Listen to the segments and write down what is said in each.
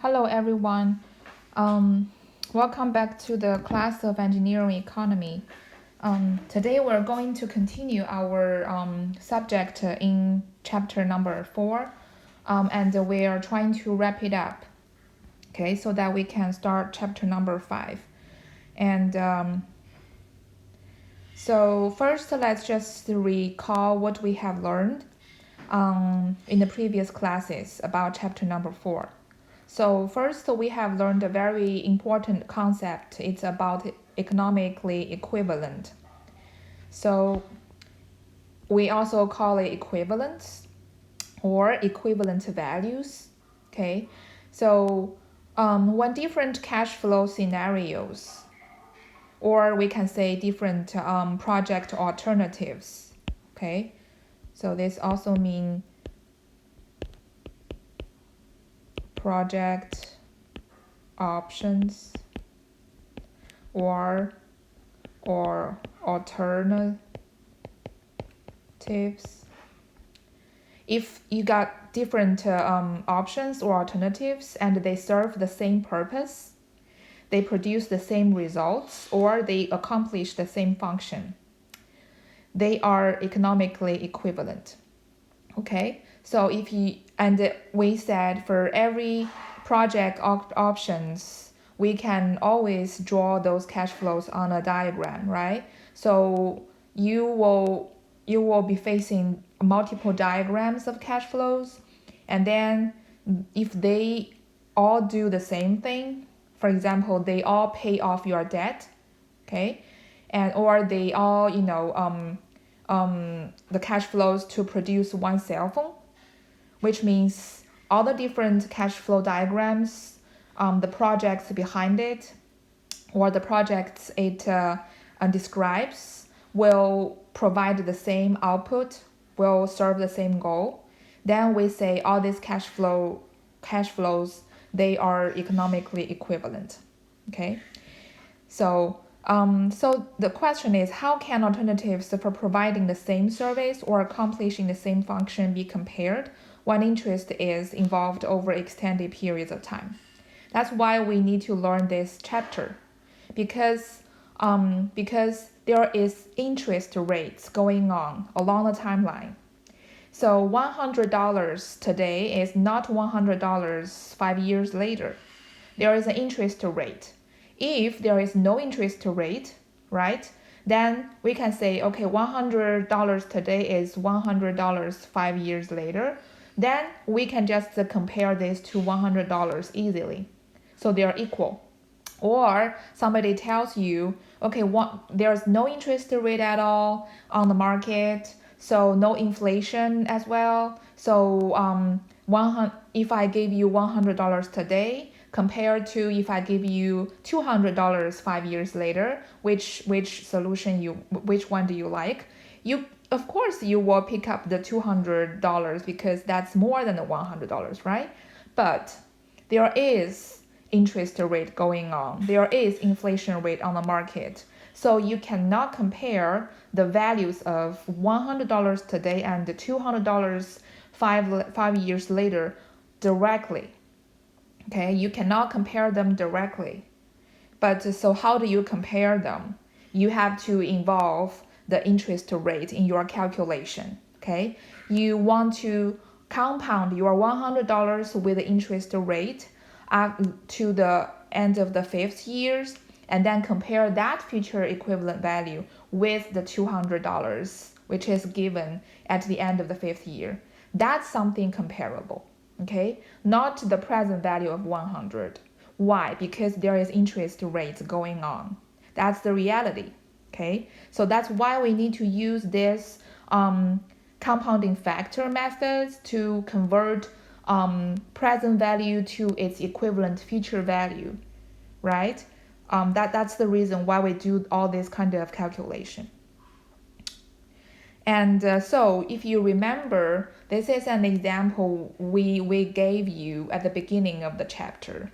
Hello, everyone. Um, Welcome back to the class of engineering economy. Today we're going to continue our subject in chapter number 4, and we are trying to wrap it up, okay, so that we can start chapter number 5. And so first, let's just recall what we have learned in the previous classes about chapter number 4. So first, we have learned a very important concept. It's about economically equivalent. So we also call it equivalence or equivalent values. Okay, so when different cash flow scenarios, or we can say different project alternatives. Okay, so this also means project options or alternatives. If you got different options or alternatives and they serve the same purpose, they produce the same results, or they accomplish the same function, they are economically equivalent. Okay, so if you, and we said for every project options, we can always draw those cash flows on a diagram, right? So you will be facing multiple diagrams of cash flows, and then if they all do the same thing, for example, they all pay off your debt, okay, and or they all the cash flows to produce one cell phone, which means all the different cash flow diagrams, the projects behind it, or the projects it describes will provide the same output, will serve the same goal. Then we say all these cash flows, they are economically equivalent. Okay, so the question is, how can alternatives for providing the same service or accomplishing the same function be compared when interest is involved over extended periods of time? That's why we need to learn this chapter, because there is interest rates going on along the timeline. So $100 today is not $100 5 years later. There is an interest rate. If there is no interest rate, right, then we can say, okay, $100 today is $100 5 years later. Then we can just compare this to $100 easily. So they are equal. Or somebody tells you, okay, there's no interest rate at all on the market, so no inflation as well. So if I give you $100 today, compared to if I give you $200 5 years later, which one do you like? Of course you will pick up the $200 because that's more than the $100, right? But there is interest rate going on. There is inflation rate on the market. So you cannot compare the values of $100 today and the $200 five years later directly. Okay, you cannot compare them directly. But so how do you compare them? You have to involve the interest rate in your calculation. Okay, you want to compound your $100 with the interest rate up to the end of the 5th years, and then compare that future equivalent value with the $200, which is given at the end of the 5th year. That's something comparable, okay? Not the present value of 100. Why? Because there is interest rates going on. That's the reality, okay? So that's why we need to use this compounding factor methods to convert present value to its equivalent future value, right? That's the reason why we do all this kind of calculation. And so if you remember, this is an example we gave you at the beginning of the chapter.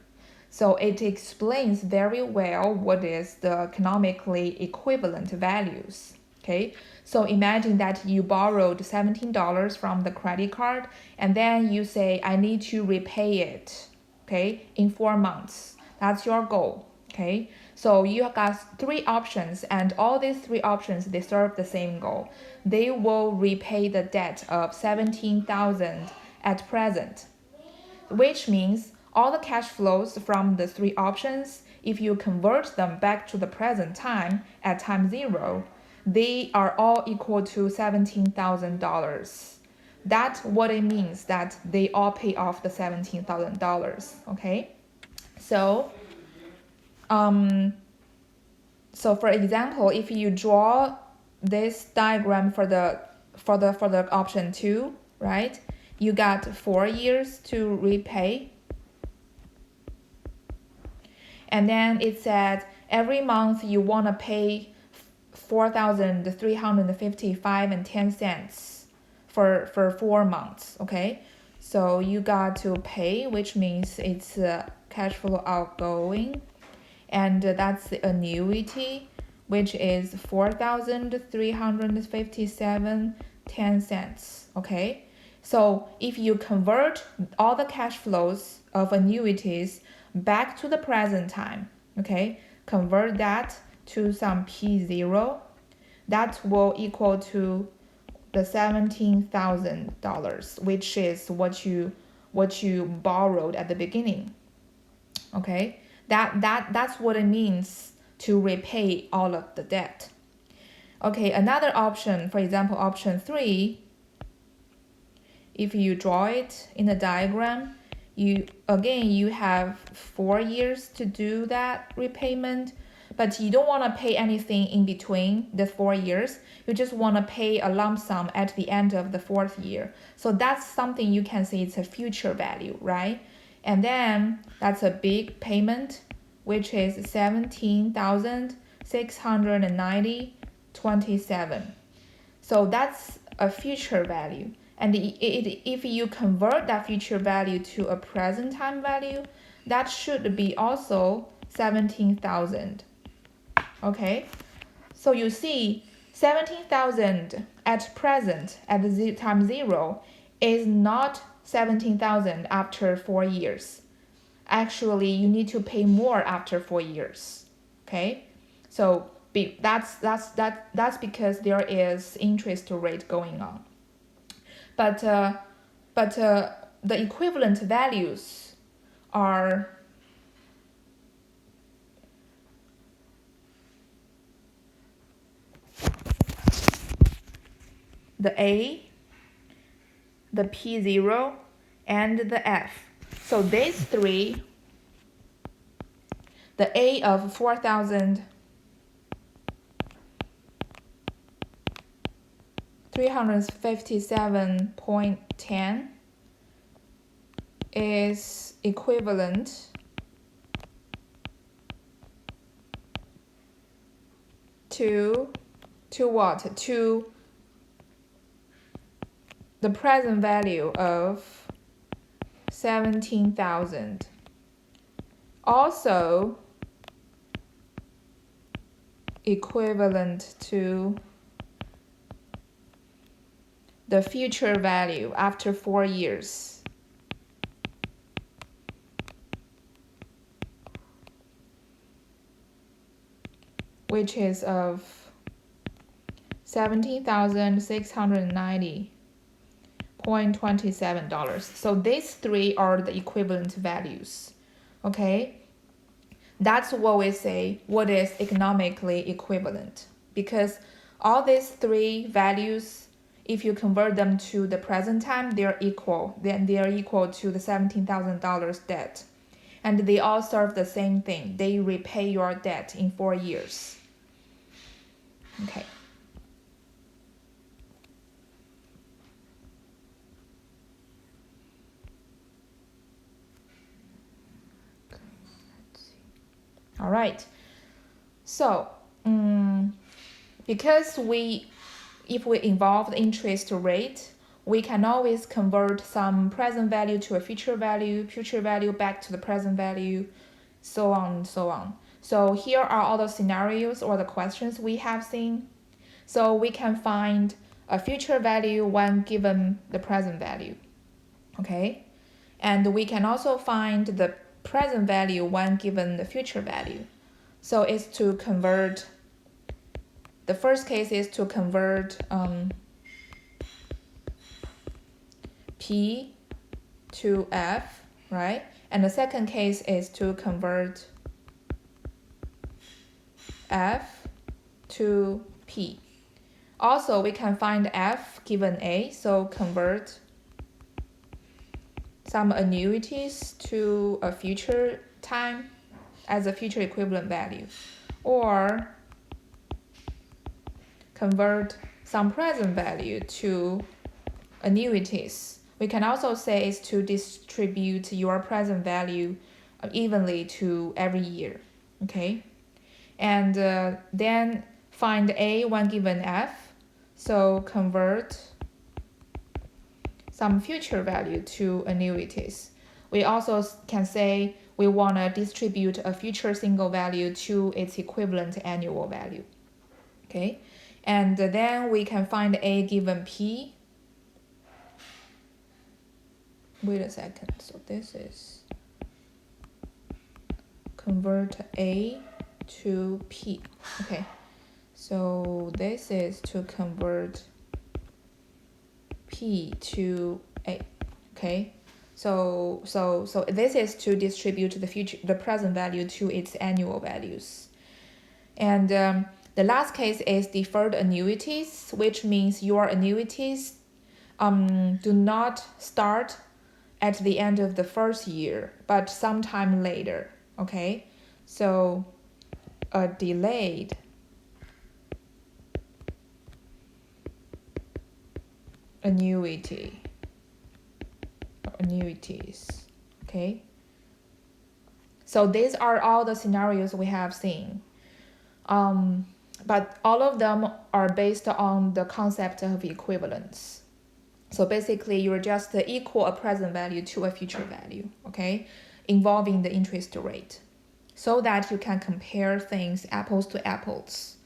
So it explains very well what is the economically equivalent values. Okay, so imagine that you borrowed $17 from the credit card, and then you say, I need to repay it okay, in 4 months. That's your goal, okay? So you got 3 options, and all these 3 options, they serve the same goal. They will repay the debt of 17,000 at present, which means all the cash flows from the 3 options, if you convert them back to the present time at time 0, they are all equal to $17,000. That's what it means that they all pay off the $17,000, okay? So, for example, if you draw this diagram for the option 2, right? You got 4 years to repay. And then it said every month you want to pay 4,355 and 10 cents for 4 months, okay? So you got to pay, which means it's cash flow outgoing, and that's the annuity, which is 4,357 10 cents, okay? So if you convert all the cash flows of annuities back to the present time, okay, convert that to some P0, that will equal to the $17,000, which is what you borrowed at the beginning, okay? That's what it means to repay all of the debt. Okay, another option, for example, option 3, if you draw it in the diagram, you have 4 years to do that repayment, but you don't want to pay anything in between the 4 years. You just want to pay a lump sum at the end of the 4th year. So that's something you can say it's a future value, right? And then that's a big payment, which is 17,690.27. So that's a future value. And if you convert that future value to a present time value, that should be also 17,000. Okay, so you see 17,000 at present at the time 0 is not 17,000 after 4 years. Actually, you need to pay more after 4 years. Okay, so that's because there is interest rate going on. But the equivalent values are the A, the P0, and the F. So these 3, the A of 4,357.10 is equivalent to what? To the present value of 17,000. Also equivalent to the future value after 4 years. Which is of $17,690.27. So these 3 are the equivalent values. Okay, that's what we say what is economically equivalent, because all these 3 values, if you convert them to the present time, they're equal. Then they are equal to the $17,000 debt, and they all serve the same thing. They repay your debt in 4 years. Okay. All right. So, because if we involve the interest rate, we can always convert some present value to a future value back to the present value, so on and so on. So here are all the scenarios or the questions we have seen. So we can find a future value when given the present value. Okay. And we can also find the present value when given the future value. So it's to convert, the first case is to convert P to F, right? And the second case is to convert F to P. Also, we can find F given A, so convert some annuities to a future time as a future equivalent value, or convert some present value to annuities. We can also say is to distribute your present value evenly to every year, okay? And then find A when given F, so convert some future value to annuities. We also can say we want to distribute a future single value to its equivalent annual value, okay? And then we can find A given P. Wait a second, so this is convert A to P, okay? So this is to convert P to A, okay? So this is to distribute the present value to its annual values. And the last case is deferred annuities, which means your annuities do not start at the end of the first year, but sometime later, okay? So a delayed annuities, okay? So these are all the scenarios we have seen. But all of them are based on the concept of equivalence. So basically, you're just equal a present value to a future value, okay, involving the interest rate, so that you can compare things apples to apples.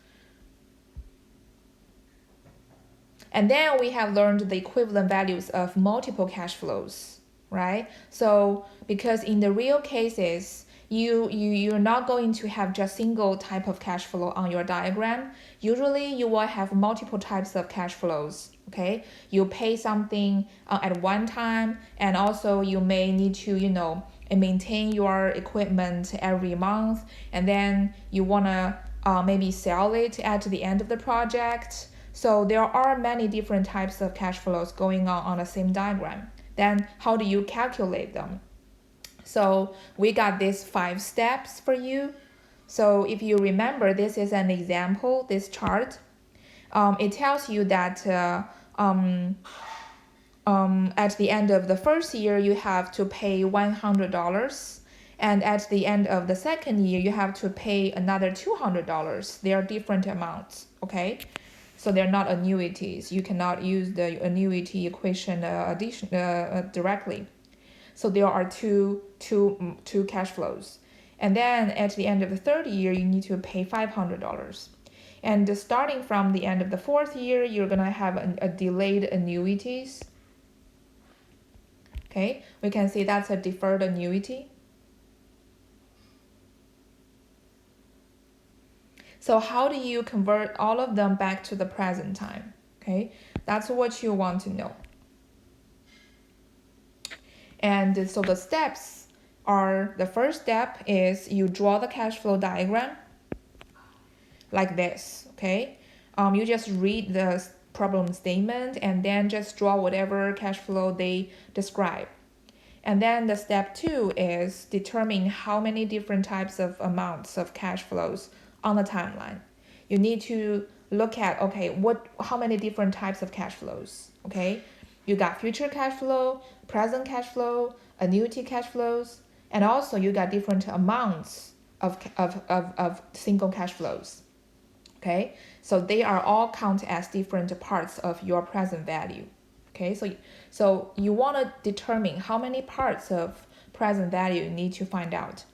And then we have learned the equivalent values of multiple cash flows, right? So because in the real cases, you're not going to have just single type of cash flow on your diagram. Usually you will have multiple types of cash flows, okay? You pay something at one time, and also you may need to, maintain your equipment every month, and then you want to maybe sell it at the end of the project. So there are many different types of cash flows going on the same diagram. Then how do you calculate them? So we got these 5 steps for you. So if you remember, this is an example, this chart. It tells you that at the end of the first year, you have to pay $100. And at the end of the second year, you have to pay another $200. They are different amounts, okay? So they're not annuities. You cannot use the annuity equation directly. So there are two cash flows. And then at the end of the third year, you need to pay $500. And starting from the end of the fourth year, you're going to have a delayed annuities. Okay, we can see that's a deferred annuity. So how do you convert all of them back to the present time? Okay, that's what you want to know. And so the steps are, the first step is you draw the cash flow diagram like this, okay? You just read the problem statement and then just draw whatever cash flow they describe. And then the step 2 is determine how many different types of amounts of cash flows on the timeline. You need to look at, okay, how many different types of cash flows, okay? You got future cash flow, present cash flow, annuity cash flows, and also you got different amounts of single cash flows, okay? So they are all count as different parts of your present value, okay? So you want to determine how many parts of present value you need to find out.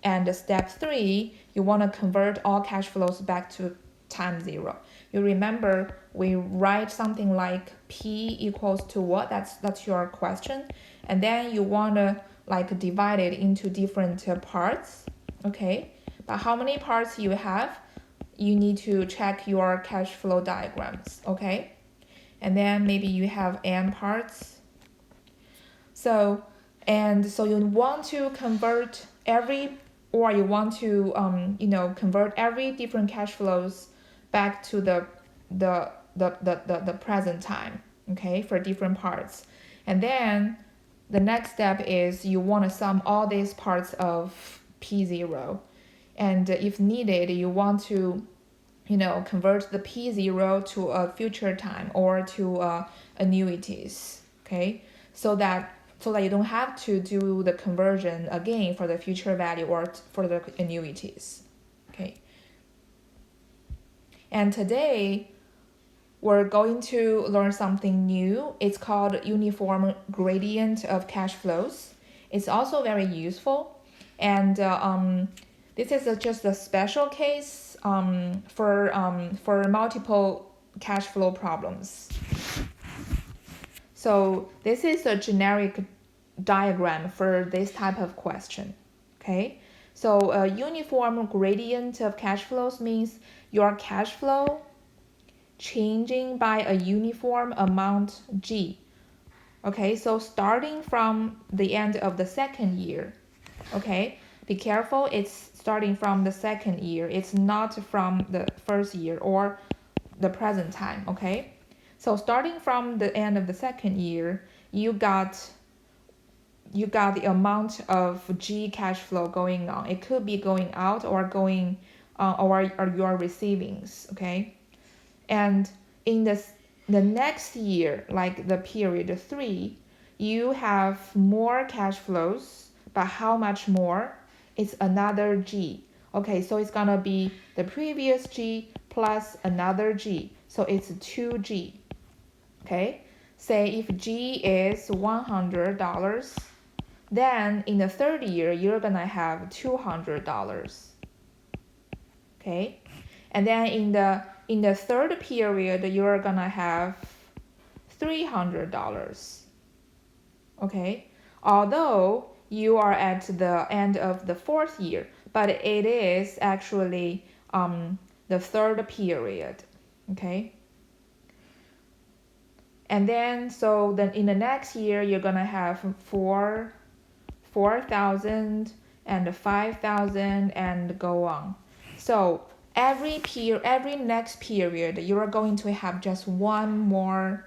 And step 3, you want to convert all cash flows back to times 0. You remember we write something like P equals to what? That's your question. And then you want to like divide it into different parts, okay? But how many parts you have, you need to check your cash flow diagrams, okay? And then maybe you have n parts. So you want to convert every, or you want to convert every different cash flows back to the present time, okay, for different parts. And then the next step is you want to sum all these parts of P0. And if needed, you want to convert the P0 to a future time or to annuities, okay? So that you don't have to do the conversion again for the future value or for the annuities, okay? And today, we're going to learn something new. It's called uniform gradient of cash flows. It's also very useful. And this is just a special case for multiple cash flow problems. So this is a generic diagram for this type of question, okay? So a uniform gradient of cash flows means your cash flow changing by a uniform amount G. Okay, so starting from the end of the second year, okay? Be careful, it's starting from the second year. It's not from the first year or the present time, okay? So starting from the end of the second year, you got the amount of G cash flow going on. It could be going out or going or your receivings, okay? And in the next year, like the period 3, you have more cash flows, but how much more? It's another G. Okay, so it's gonna be the previous G plus another G. So it's 2G. Okay, say if G is $100, then in the third year, you're gonna have $200. Okay, and then in the third period, you're gonna have $300. Okay, although you are at the end of the fourth year, but it is actually the third period. Okay, and then so then in the next year, you're gonna have 4,000 and 5,000 and go on. So every next period, you are going to have just one more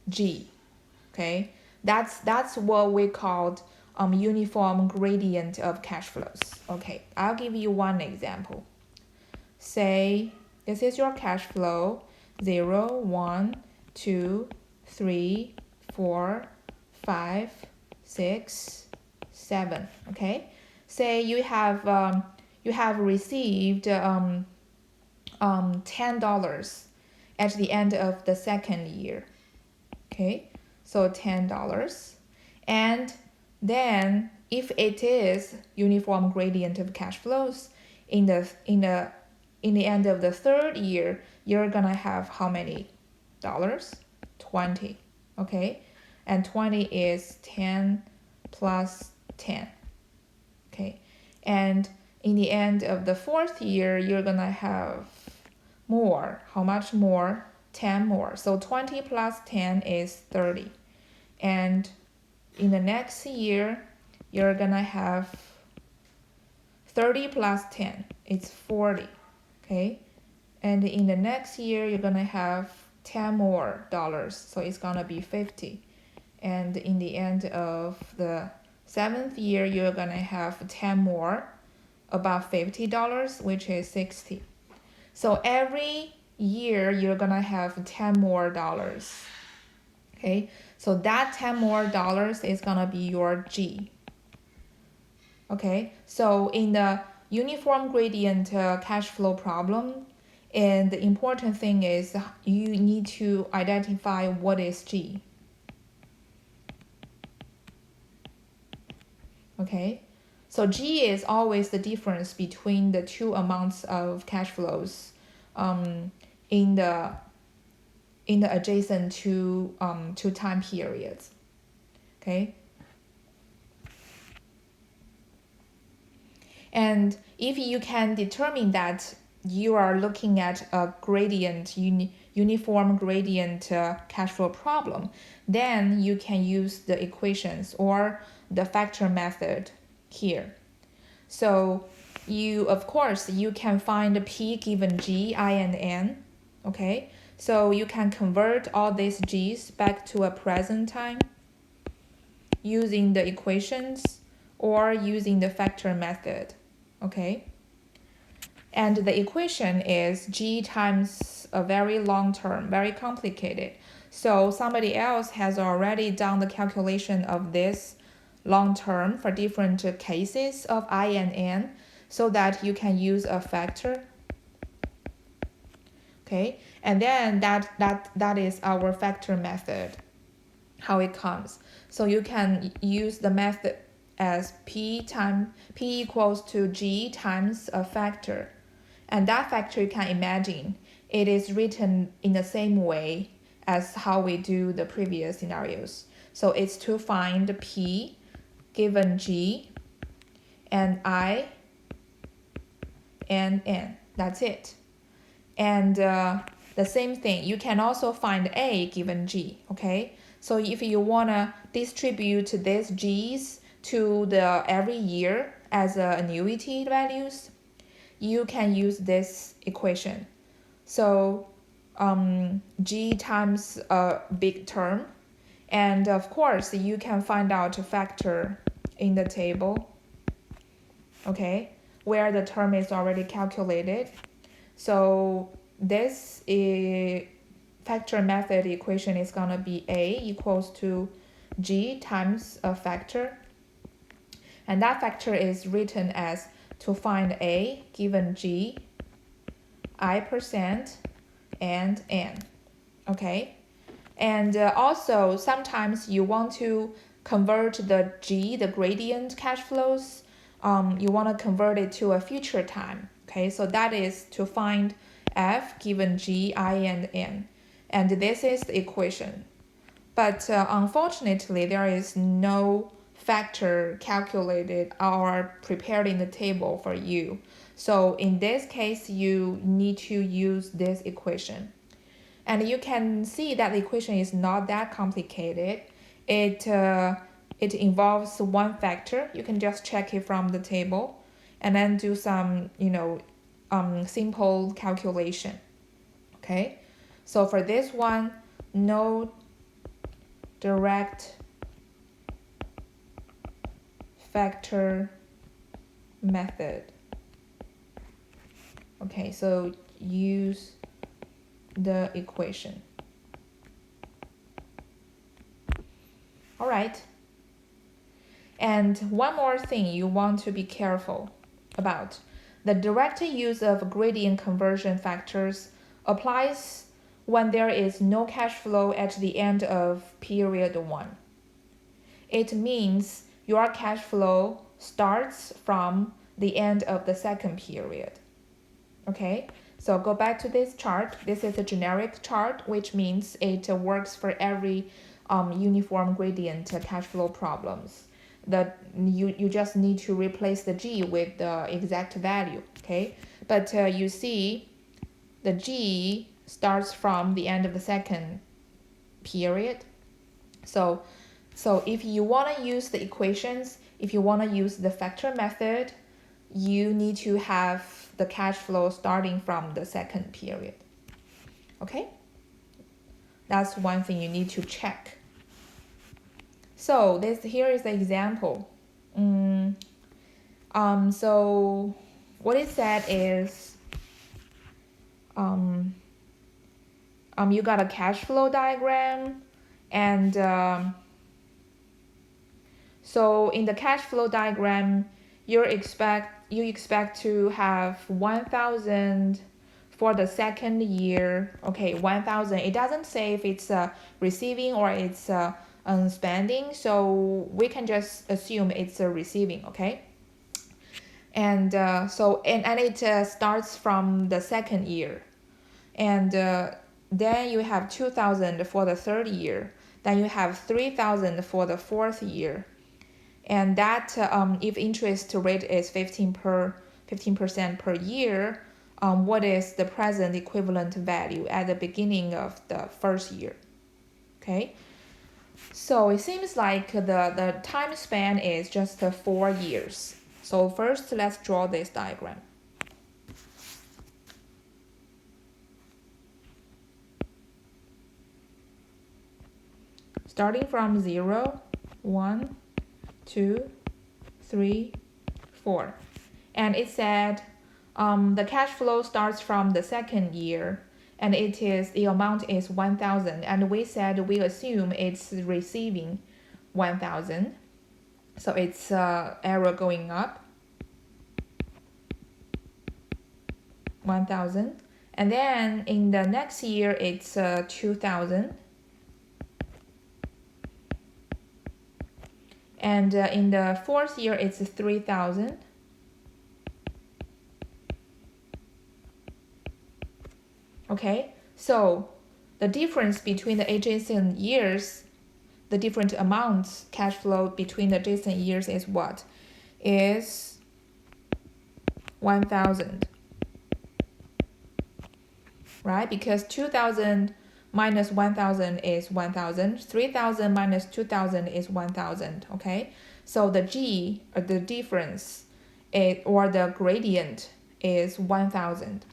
G. Okay, that's what we called uniform gradient of cash flows. Okay, I'll give you one example. Say this is your cash flow 0, 1, 2, 3, 4, 5, 6, 7. Okay, say you have received $10 at the end of the second year. Okay, so $10, and then if it is uniform gradient of cash flows, in the end of the third year, you're gonna have how many dollars? 20. Okay, and 20 is 10 plus 10. Okay, and in the end of the fourth year, you're gonna have more. How much more? 10 more. So 20 plus 10 is 30. And in the next year, you're gonna have 30 plus 10. It's 40. Okay, and in the next year, you're gonna have 10 more dollars. So it's gonna be 50. And in the end of the seventh year, you're gonna have 10 more, about $50, which is 60. So every year you're gonna have 10 more dollars. Okay, so that 10 more dollars is gonna be your G. Okay, so in the uniform gradient cash flow problem, and the important thing is you need to identify what is G. Okay, So G is always the difference between the two amounts of cash flows in the adjacent two time periods. Okay. And if you can determine that you are looking at a gradient, uniform gradient cash flow problem, then you can use the equations or the factor method here. So of course, you can find P given G, I, and N. Okay, so you can convert all these G's back to a present time using the equations or using the factor method. Okay, and the equation is G times a very long term, very complicated. So somebody else has already done the calculation of this long term for different cases of I and N so that you can use a factor. Okay, and then that is our factor method, how it comes. So you can use the method as P equals to G times a factor. And that factor, you can imagine, it is written in the same way as how we do the previous scenarios. So it's to find P given G and I and N. That's it. And the same thing, you can also find A given G, okay? So if you want to distribute these G's to the every year as annuity values, you can use this equation. So G times a big term, and of course you can find out a factor in the table, okay, where the term is already calculated. So this factor method equation is going to be A equals to G times a factor, and that factor is written as to find A given G, I% and N. Okay, and also sometimes you want to convert the G, the gradient cash flows, you want to convert it to a future time. Okay, so that is to find F given G, I, and N. And this is the equation. But unfortunately, there is no factor calculated or prepared in the table for you. So in this case, you need to use this equation. And you can see that the equation is not that complicated. It involves one factor. You can just check it from the table and then do some, simple calculation. Okay, so for this one, no direct factor method. Okay, so use the equation. All right. And one more thing you want to be careful about. The direct use of gradient conversion factors applies when there is no cash flow at the end of period 1. It means your cash flow starts from the end of the second period. Okay, so go back to this chart. This is a generic chart, which means it works for every uniform gradient cash flow problems. You just need to replace the G with the exact value, okay? But you see the G starts from the end of the second period. So if you want to use the equations, if you want to use the factor method, you need to have the cash flow starting from the second period. Okay? That's one thing you need to check. So here is the example. So what it said is you got a cash flow diagram, and so in the cash flow diagram you expect to have 1,000 for the second year. Okay, 1,000. It doesn't say if it's receiving or it's spending, so we can just assume it's receiving. Okay, And and it starts from the second year. And then you have 2,000 for the third year. Then you have 3,000 for the fourth year. And that if interest rate is 15% per year, what is the present equivalent value at the beginning of the first year? Okay, so it seems like the time span is just 4 years. So first, let's draw this diagram. Starting from 0, 1, 2, 3, 4. And it said the cash flow starts from the second year, and the amount is 1,000. And we said we assume it's receiving 1,000. So it's arrow going up, 1,000. And then in the next year, it's 2,000. And in the fourth year, it's 3,000. Okay, so the difference between the adjacent years, the different amounts cash flow between the adjacent years is what? Is 1,000. Right? Because 2,000 minus 1,000 is 1,000. 3,000 minus 2,000 is 1,000. Okay, so the G, or the difference, or the gradient, is 1,000.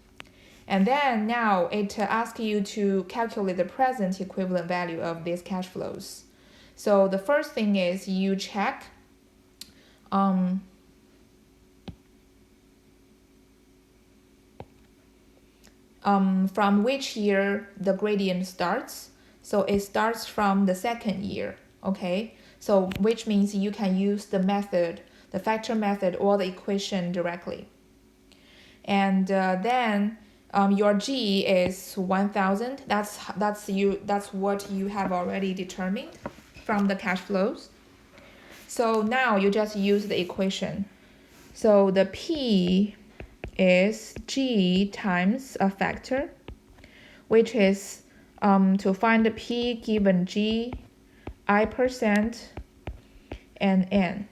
And then now it asks you to calculate the present equivalent value of these cash flows. So the first thing is you check from which year the gradient starts. So it starts from the second year, okay? So which means you can use the method, the factor method, or the equation directly. And then your G is 1,000. That's what you have already determined from the cash flows. So now you just use the equation. So the P is G times a factor, which is to find the P given G, I% and N.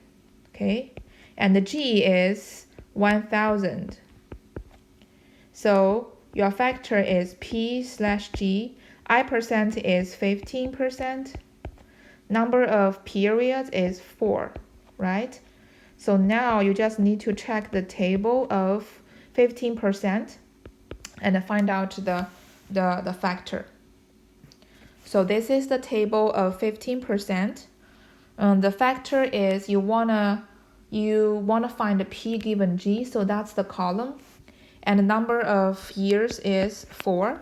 Okay, and the G is 1,000. So your factor is P/G, I% is 15%, number of periods is 4, right? So now you just need to check the table of 15% and find out the factor. So this is the table of 15%. The factor is you wanna find the P given G, so that's the column. And the number of years is 4.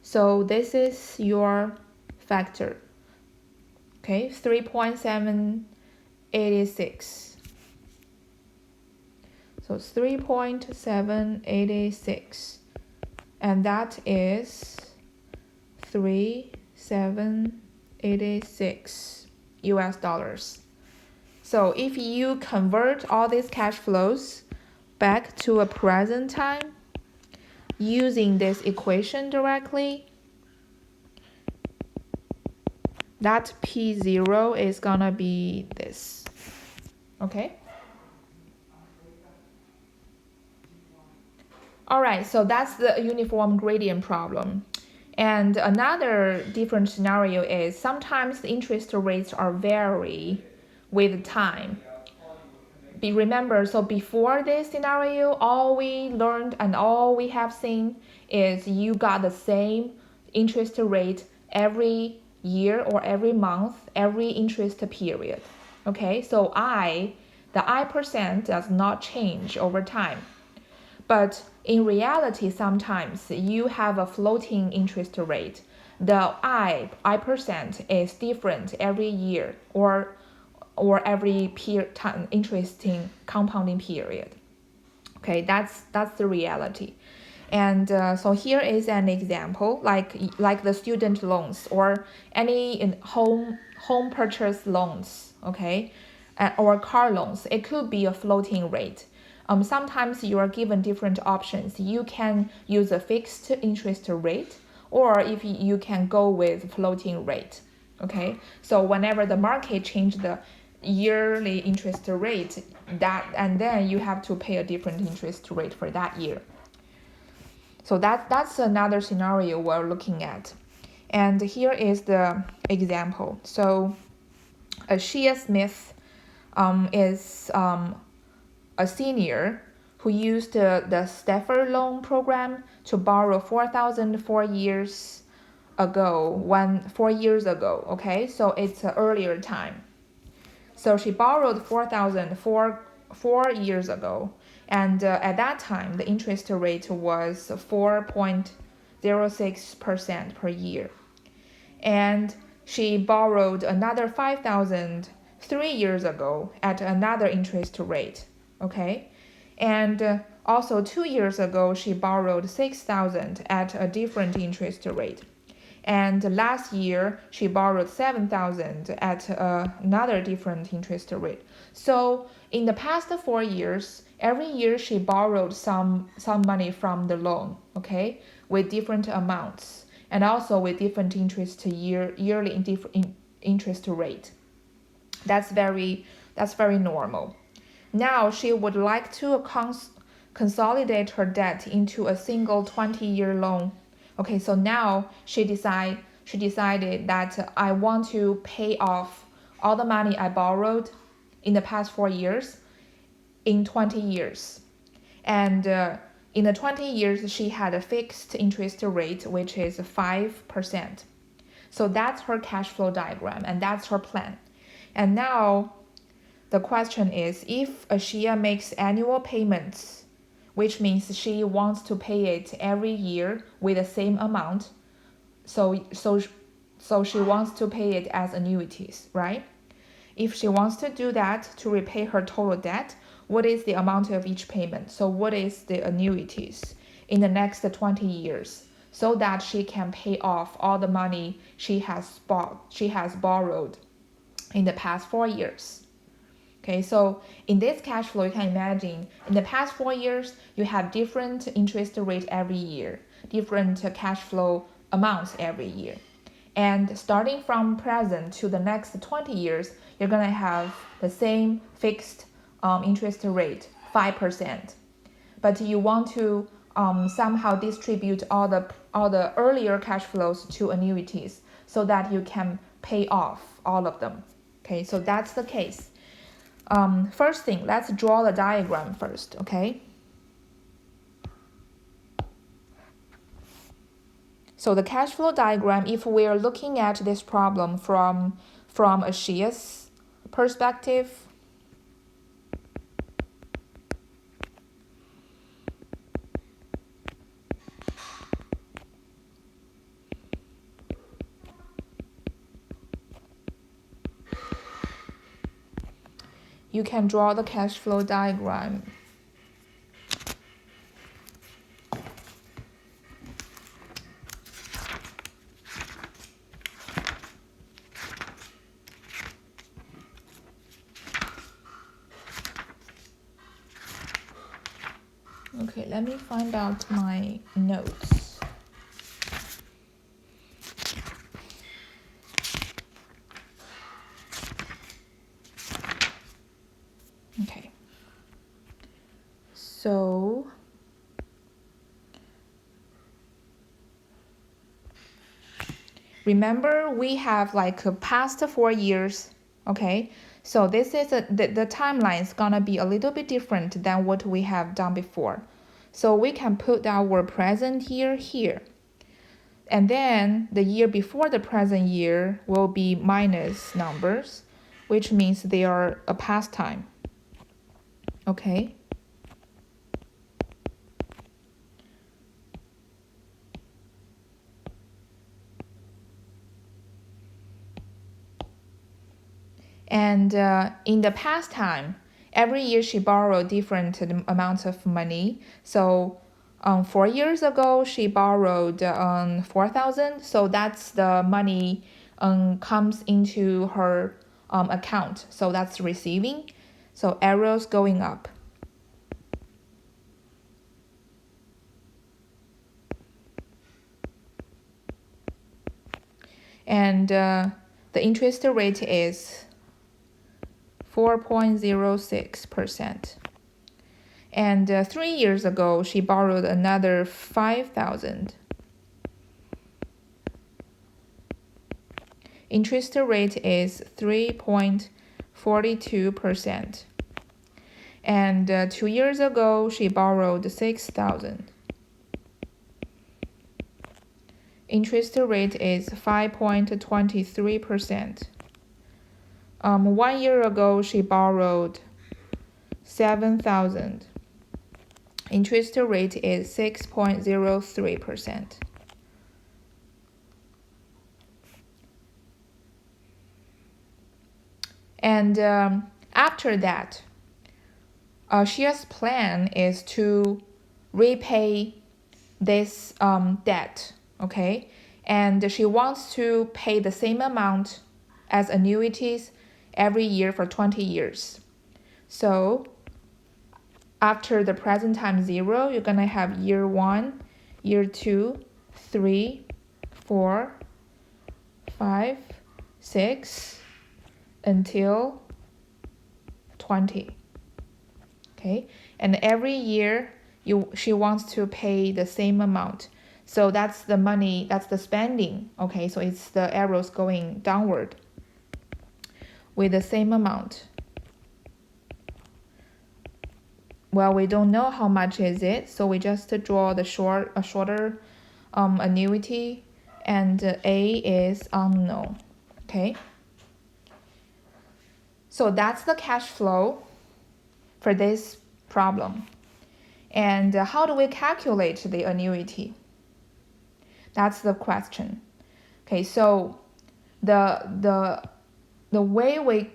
So this is your factor. Okay, 3.786. So 3.786. And that is 3,786 US dollars. So if you convert all these cash flows back to a present time using this equation directly, that P0 is gonna be this. Okay. All right, so that's the uniform gradient problem. And another different scenario is sometimes the interest rates are vary with time. Remember, so before this scenario, all we learned and all we have seen is you got the same interest rate every year or every month, every interest period. Okay, so the I% does not change over time. But in reality, sometimes you have a floating interest rate. The I% is different every year or every interesting compounding period. Okay, that's the reality. And so here is an example, like the student loans or any home purchase loans, okay, or car loans. It could be a floating rate. sometimes you are given different options. You can use a fixed interest rate, or if you can go with floating rate. Okay, so whenever the market change the yearly interest rate, and then you have to pay a different interest rate for that year. So that's another scenario we're looking at. And here is the example. So Shia Smith is a senior who used the Stafford loan program to borrow 4,000 4 years ago, 4 years ago. Okay, so it's an earlier time. So she borrowed 4,000 4 years ago, and at that time the interest rate was 4.06% per year. And she borrowed another 5,000 3 years ago at another interest rate. Okay, and also 2 years ago she borrowed 6,000 at a different interest rate. And last year she borrowed 7,000 at another different interest rate. So in the past 4 years, every year she borrowed some money from the loan, okay, with different amounts, and also with different yearly interest rate. That's very normal. Now she would like to consolidate her debt into a single 20-year loan. Okay, so now she decided that I want to pay off all the money I borrowed in the past 4 years in 20 years. And in the 20 years, she had a fixed interest rate, which is 5%. So that's her cash flow diagram, and that's her plan. And now the question is, if Shia makes annual payments, which means she wants to pay it every year with the same amount, so she wants to pay it as annuities, right? If she wants to do that to repay her total debt, what is the amount of each payment? So what is the annuities in the next 20 years, so that she can pay off all the money she has borrowed in the past 4 years. Okay, so in this cash flow, you can imagine in the past 4 years, you have different interest rate every year, different cash flow amounts every year. And starting from present to the next 20 years, you're going to have the same fixed interest rate, 5%. But you want to somehow distribute all the earlier cash flows to annuities so that you can pay off all of them. Okay, so that's the case. First thing, let's draw the diagram first, okay? So the cash flow diagram, if we're looking at this problem from a Shia's perspective, you can draw the cash flow diagram. Okay, let me find out my notes. Okay. So remember, we have like a past 4 years, okay? So this is the timeline is gonna be a little bit different than what we have done before. So we can put our present year here. And then the year before the present year will be minus numbers, which means they are a past time. Okay? And in the past time, every year she borrowed different amounts of money. So 4 years ago, she borrowed 4,000. So that's the money comes into her account. So that's receiving. So arrows going up. and the interest rate is 4.06%. And 3 years ago, she borrowed another 5,000. Interest rate is 3.42%. And 2 years ago, she borrowed 6,000. Interest rate is 5.23%. 1 year ago, she borrowed 7,000. Interest rate is 6.03%. And after that, Xia's plan is to repay this debt, okay? And she wants to pay the same amount as annuities every year for 20 years. So after the present time 0, you're gonna have year 1, year 2, 3, 4, 5, 6, until 20. Okay, and every year she wants to pay the same amount. So that's the money, that's the spending. Okay, so it's the arrows going downward with the same amount. Well, we don't know how much is it, so we just draw the shorter annuity, and A is unknown. Okay, so that's the cash flow for this problem. And how do we calculate the annuity? That's the question. Okay, so the way we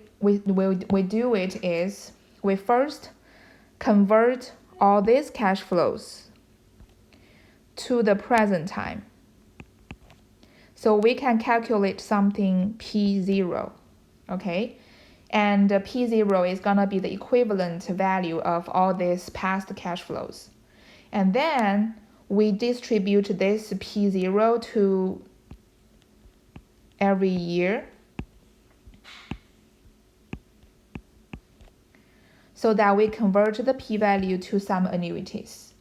do it is we first convert all these cash flows to the present time. So we can calculate something P0, okay? And P0 is gonna be the equivalent value of all these past cash flows. And then we distribute this P0 to every year, so that we convert the p-value to some annuities.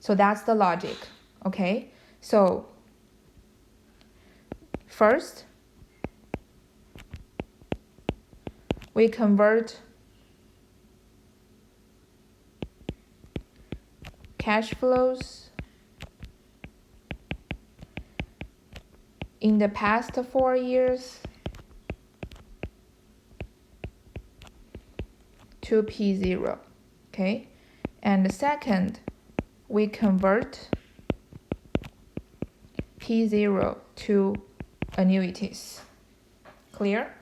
So that's the logic, okay? So first, we convert cash flows in the past 4 years to P0, okay? And second, we convert P0 to annuities. Clear?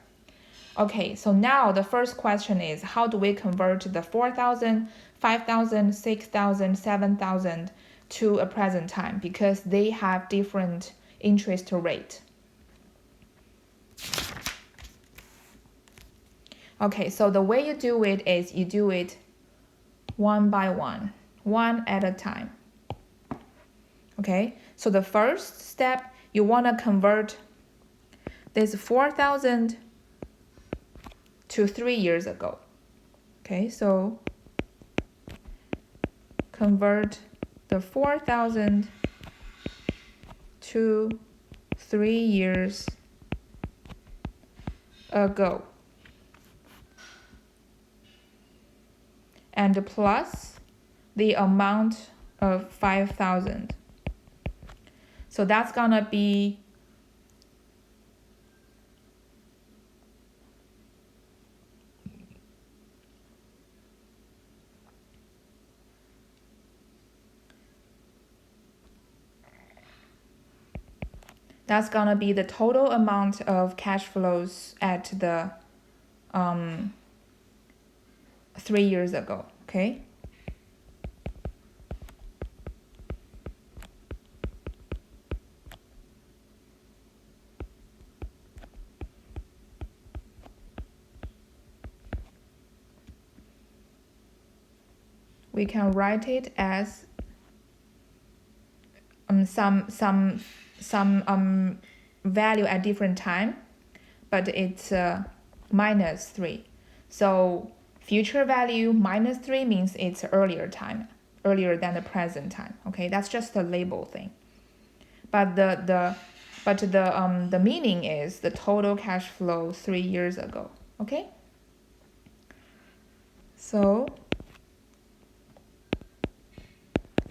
Okay, so now the first question is, how do we convert the 4,000, 5,000, 6,000, 7,000 to a present time? Because they have different interest rate. Okay, so the way you do it is you do it one by one at a time. Okay, so the first step, you want to convert this 4,000 to 3 years ago. Okay, so convert the 4,000 to 3 years ago. And plus the amount of 5,000. So that's gonna be the total amount of cash flows at the 3 years ago, okay? We can write it as some value at different time, but it's minus 3. So future value minus 3 means it's earlier than the present time. Okay, that's just a label thing. But the meaning is the total cash flow 3 years ago. Okay. So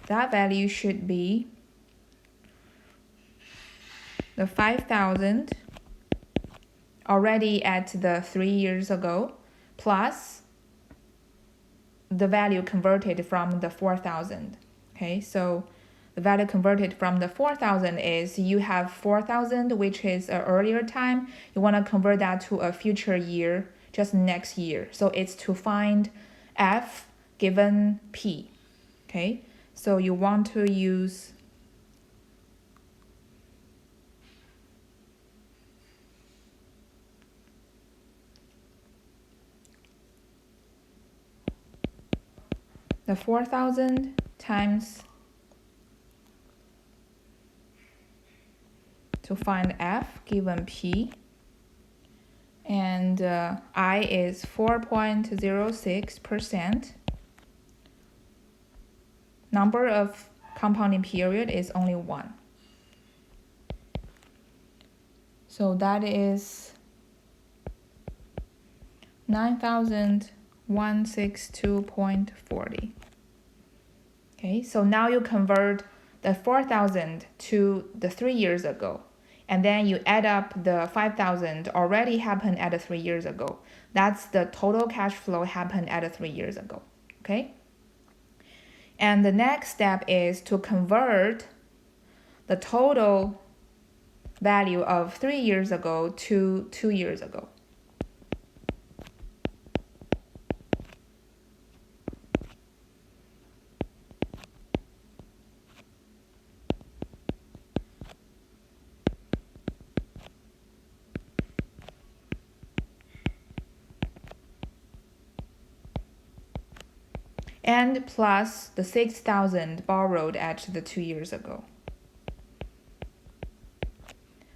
that value should be the 5,000 already at the 3 years ago plus the value converted from the 4,000. Okay, so the value converted from the 4,000 is you have 4,000, which is an earlier time. You want to convert that to a future year, just next year. So it's to find F given P. Okay, so you want to use the 4,000 times to find F given P, and I is 4.06%. Number of compounding period is only 1. So that is 9,162.40. Okay, so now you convert the 4,000 to the 3 years ago, and then you add up the 5,000 already happened at the 3 years ago. That's the total cash flow happened at the 3 years ago. Okay, and the next step is to convert the total value of 3 years ago to 2 years ago. And plus the 6,000 borrowed at the 2 years ago.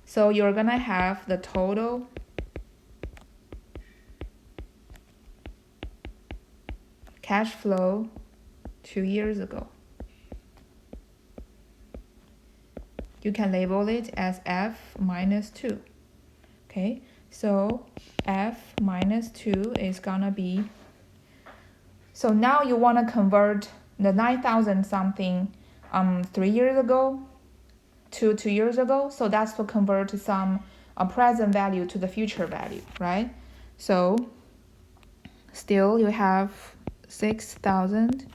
So you're gonna have the total cash flow 2 years ago. You can label it as F minus 2. Okay, so F minus 2 is gonna be, so now you want to convert the 9,000 something 3 years ago to 2 years ago. So that's to convert some present value to the future value, right? So still you have 6,000.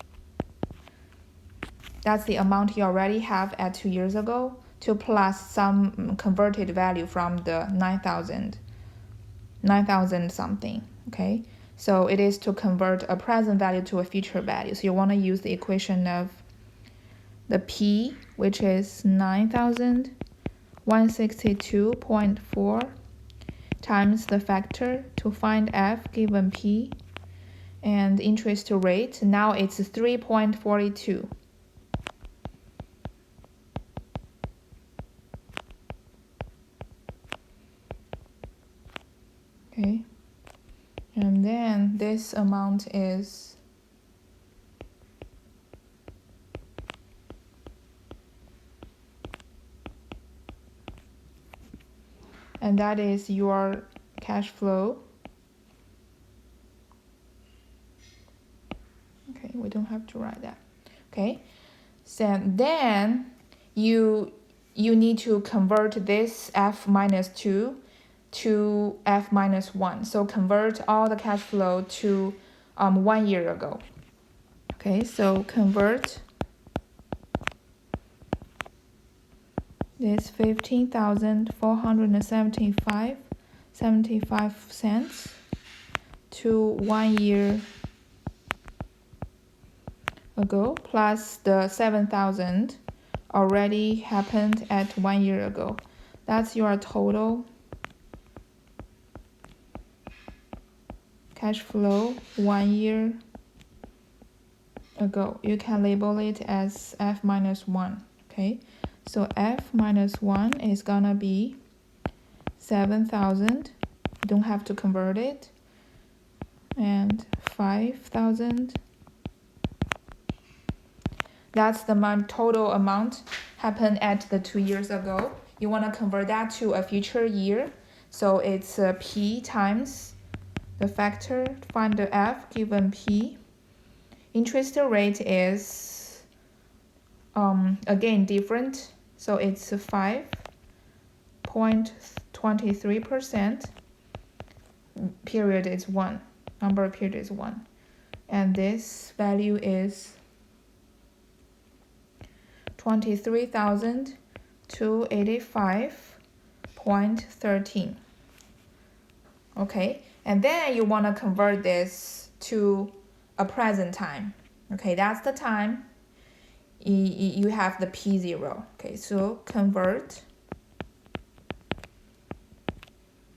That's the amount you already have at 2 years ago, to plus some converted value from the 9,000 something. Okay, so it is to convert a present value to a future value. So you want to use the equation of the P, which is 9,162.4 times the factor to find F given P, and interest rate, now it's 3.42. Okay, and then this amount is and that is your cash flow. Okay, we don't have to write that. Okay, so then you need to convert this F minus 2 to F minus 1. So convert all the cash flow to 1 year ago. Okay, so convert this 15,475.75 cents to 1 year ago, plus the 7,000 already happened at 1 year ago. That's your total cash flow 1 year ago. You can label it as F minus 1. Okay, so F minus 1 is gonna be 7,000. You don't have to convert it. And 5,000. That's the total amount happened at the 2 years ago. You want to convert that to a future year. So it's P times the factor, find the F given P. Interest rate is again different. So it's 5.23%. Period is 1. Number of period is 1. And this value is 23,285.13. Okay, and then you want to convert this to a present time. Okay, that's the time you have the P0. Okay, so convert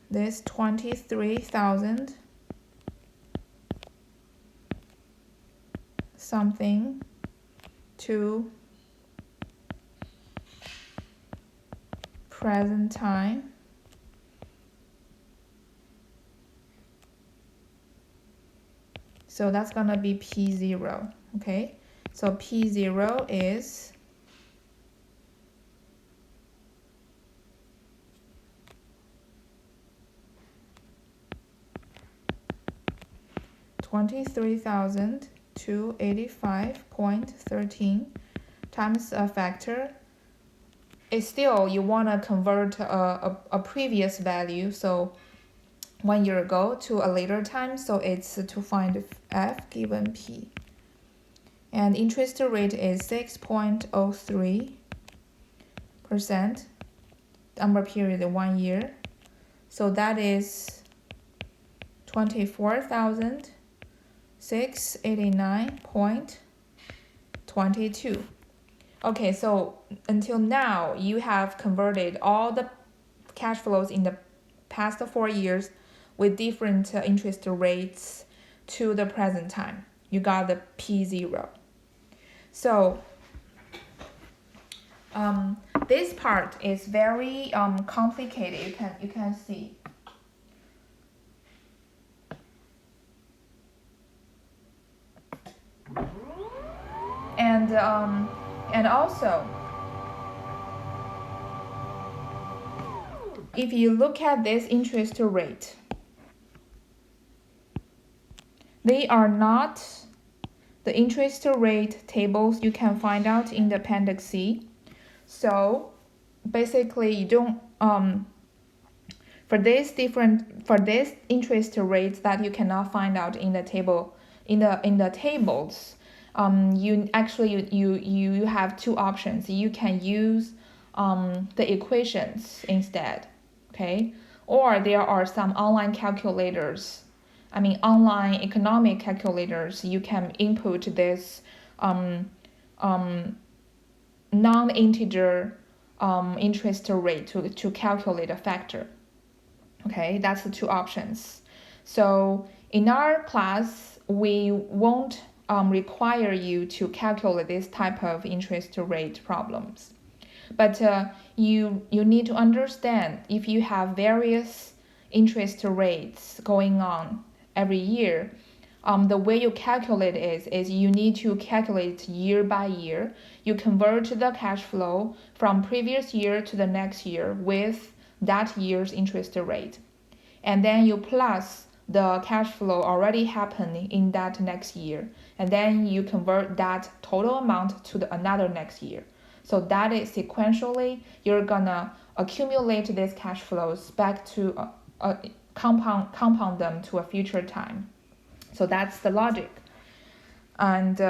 this 23,000 something to present time. So that's gonna be P0, okay? So P0 is 23,285.13 times a factor. It's still, you wanna convert a previous value, so 1 year ago to a later time, so it's to find F given P. And interest rate is 6.03%, number period 1 year. So that is 24,689.22. Okay, so until now, you have converted all the cash flows in the past 4 years with different interest rates to the present time. You got the P0. So this part is very complicated. You can see. And also, if you look at this interest rate, they are not the interest rate tables you can find out in the Appendix C. So basically, you don't for this interest rates that you cannot find out in the table in the tables. You actually you have two options. You can use the equations instead, okay? Or there are some online calculators. I mean, online economic calculators. You can input this non-integer interest rate to calculate a factor. Okay, that's the two options. So in our class, we won't require you to calculate this type of interest rate problems. But you need to understand if you have various interest rates going on every year, the way you calculate is you need to calculate year by year. You convert the cash flow from previous year to the next year with that year's interest rate. And then you plus the cash flow already happening in that next year. And then you convert that total amount to another next year. So that is sequentially, you're gonna accumulate these cash flows back to compound them to a future time. So that's the logic. And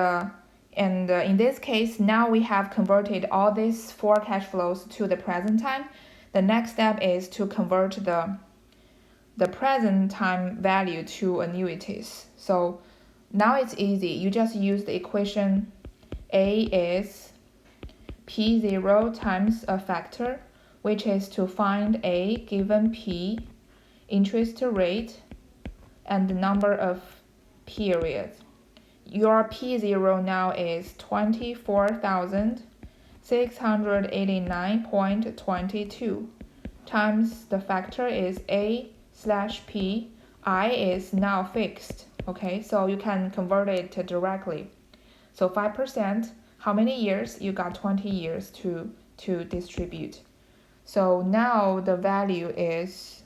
in this case, now we have converted all these 4 cash flows to the present time. The next step is to convert the present time value to annuities. So now it's easy. You just use the equation A is P0 times a factor, which is to find A given P, interest rate, and the number of periods. Your P0 now is 24,689.22. times the factor is A/P. I is now fixed. Okay, so you can convert it directly. So 5%, how many years? You got 20 years to distribute. So now the value is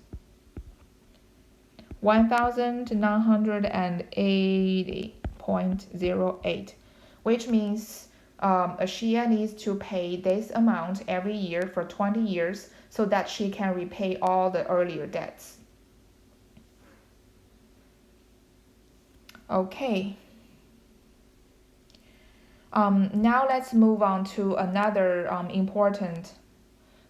1,980.08, which means Shia needs to pay this amount every year for 20 years so that she can repay all the earlier debts. Okay. Now let's move on to another important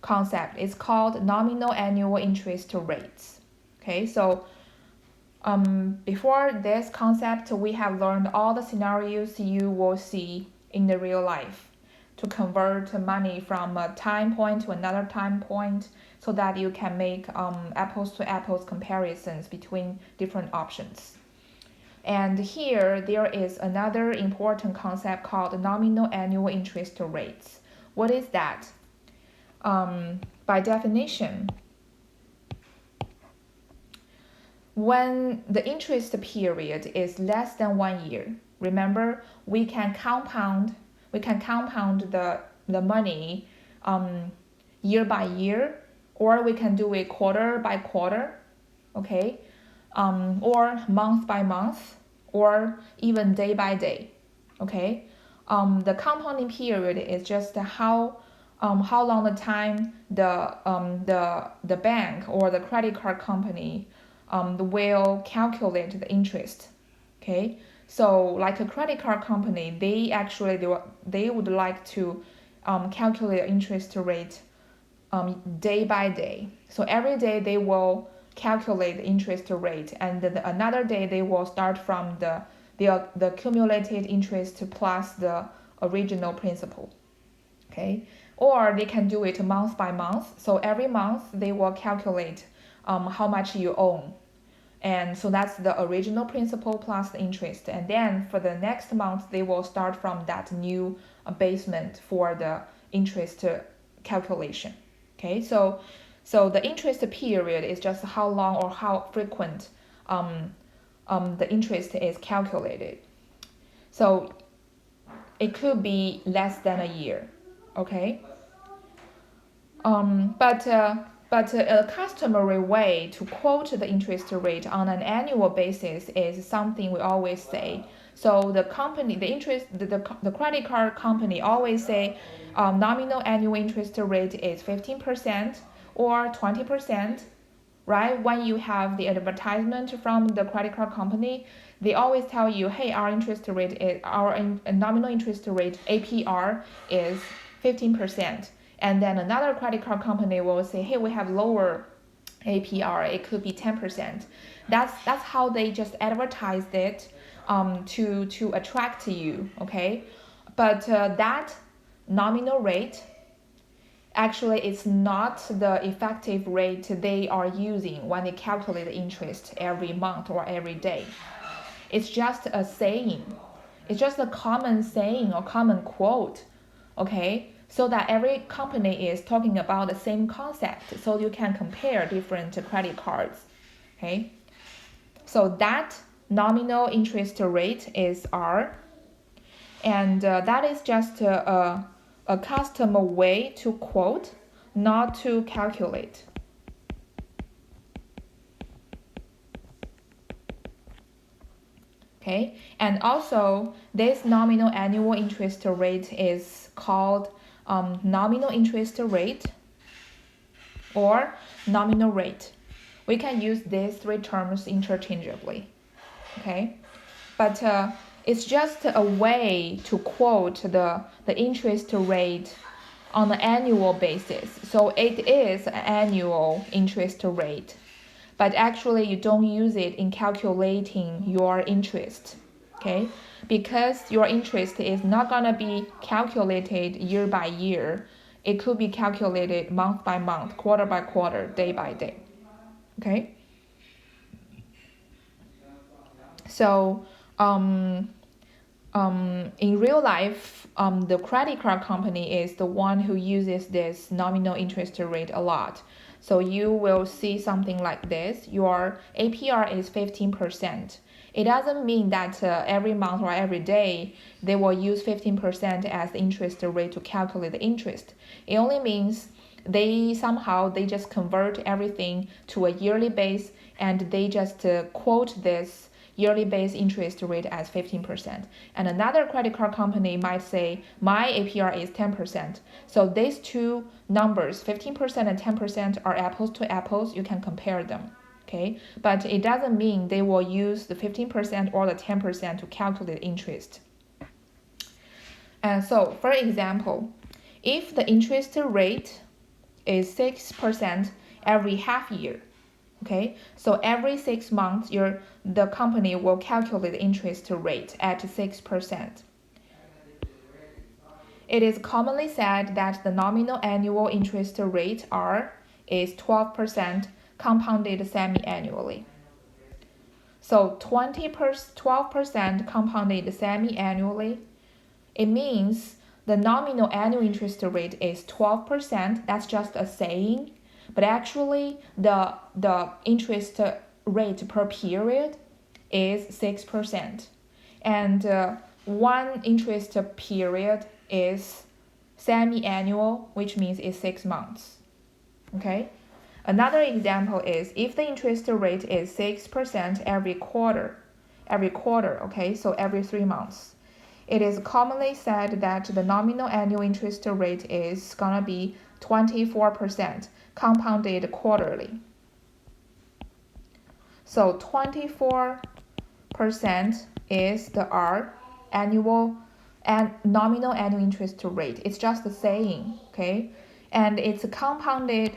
concept. It's called nominal annual interest rates. Okay, so before this concept, we have learned all the scenarios you will see in the real life to convert money from a time point to another time point so that you can make apples to apples comparisons between different options. And here there is another important concept called nominal annual interest rates. What is that? By definition, when the interest period is less than 1 year, remember we can compound the money year by year, or we can do it quarter by quarter, okay, or month by month, or even day by day, okay. The compounding period is just how long the time the bank or the credit card company will calculate the interest. Okay, so like a credit card company, they would like to calculate interest rate day by day. So every day they will calculate the interest rate, and then another day they will start from the accumulated interest plus the original principal. Okay, or they can do it month by month. So every month they will calculate how much you own, and so that's the original principal plus the interest, and then for the next month they will start from that new basement for the interest calculation. Okay, so the interest period is just how long or how frequent the interest is calculated. So it could be less than a year. Okay, but a customary way to quote the interest rate on an annual basis is something we always say. So the credit card company always say nominal annual interest rate is 15% or 20%, right? When you have the advertisement from the credit card company, they always tell you, hey, our nominal interest rate APR is 15%. And then another credit card company will say, hey, we have lower APR, it could be 10%. That's how they just advertised it to attract you, okay? But that nominal rate actually it's not the effective rate they are using when they calculate the interest every month or every day. It's just a saying. It's just a common saying or common quote, okay? So that every company is talking about the same concept, so you can compare different credit cards, okay? So that nominal interest rate is R, and that is just a custom way to quote, not to calculate. Okay, and also this nominal annual interest rate is called nominal interest rate or nominal rate. We can use these three terms interchangeably. Okay, but it's just a way to quote the interest rate on an annual basis. So it is an annual interest rate, but actually you don't use it in calculating your interest, okay? Because your interest is not gonna be calculated year by year. It could be calculated month by month, quarter by quarter, day by day, okay? So in real life, the credit card company is the one who uses this nominal interest rate a lot. So you will see something like this. Your APR is 15%. It doesn't mean that every month or every day they will use 15% as the interest rate to calculate the interest. It only means they just convert everything to a yearly base, and they just quote this yearly base interest rate as 15%. And another credit card company might say, my APR is 10%. So these two numbers, 15% and 10%, are apples to apples. You can compare them. Okay, but it doesn't mean they will use the 15% or the 10% to calculate interest. And so, for example, if the interest rate is 6% every half year, okay, so every 6 months the company will calculate the interest rate at 6%. It is commonly said that the nominal annual interest rate R is 12% compounded semi-annually. So 12% compounded semi-annually, it means the nominal annual interest rate is 12%. That's just a saying. But actually, the interest rate per period is 6%. And one interest period is semi-annual, which means it's 6 months. Okay? Another example is if the interest rate is 6% every quarter, okay, so every 3 months. It is commonly said that the nominal annual interest rate is gonna be 24% compounded quarterly. So 24% is the R, annual and nominal annual interest rate. It's just a saying, okay? And it's compounded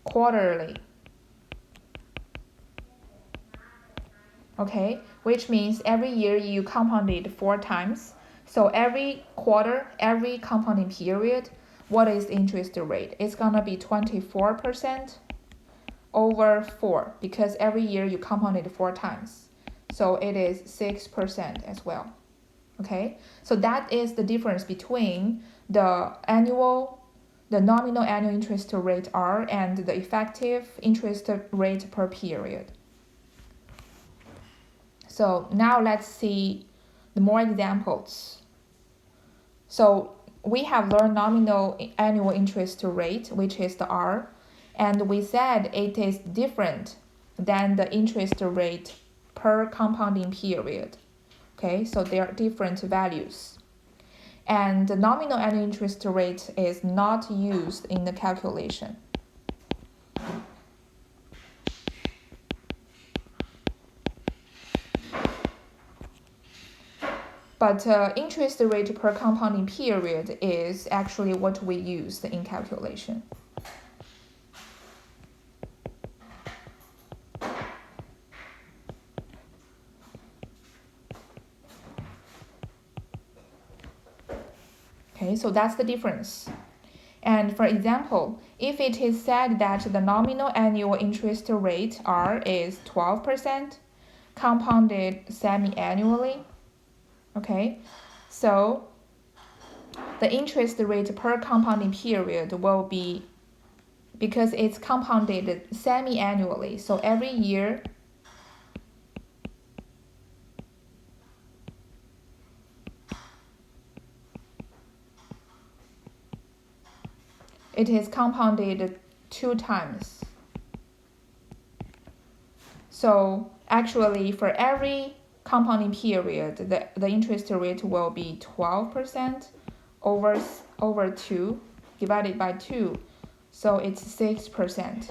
quarterly. Okay, which means every year you compound it 4 times. So every quarter, every compounding period, what is the interest rate? It's gonna be 24% over 4, because every year you compound it 4 times. So it is 6% as well. Okay, so that is the difference between the nominal annual interest rate R and the effective interest rate per period. So now let's see the more examples. So we have learned nominal annual interest rate, which is the R, and we said it is different than the interest rate per compounding period. Okay, so they are different values. And the nominal annual interest rate is not used in the calculation. But interest rate per compounding period is actually what we use in calculation. Okay, so that's the difference. And for example, if it is said that the nominal annual interest rate R is 12%, compounded semi-annually, okay, so the interest rate per compounding period will be, because it's compounded semi-annually, so every year it is compounded 2 times. So actually for every compounding period, the interest rate will be 12% over 2 divided by 2. So it's 6%.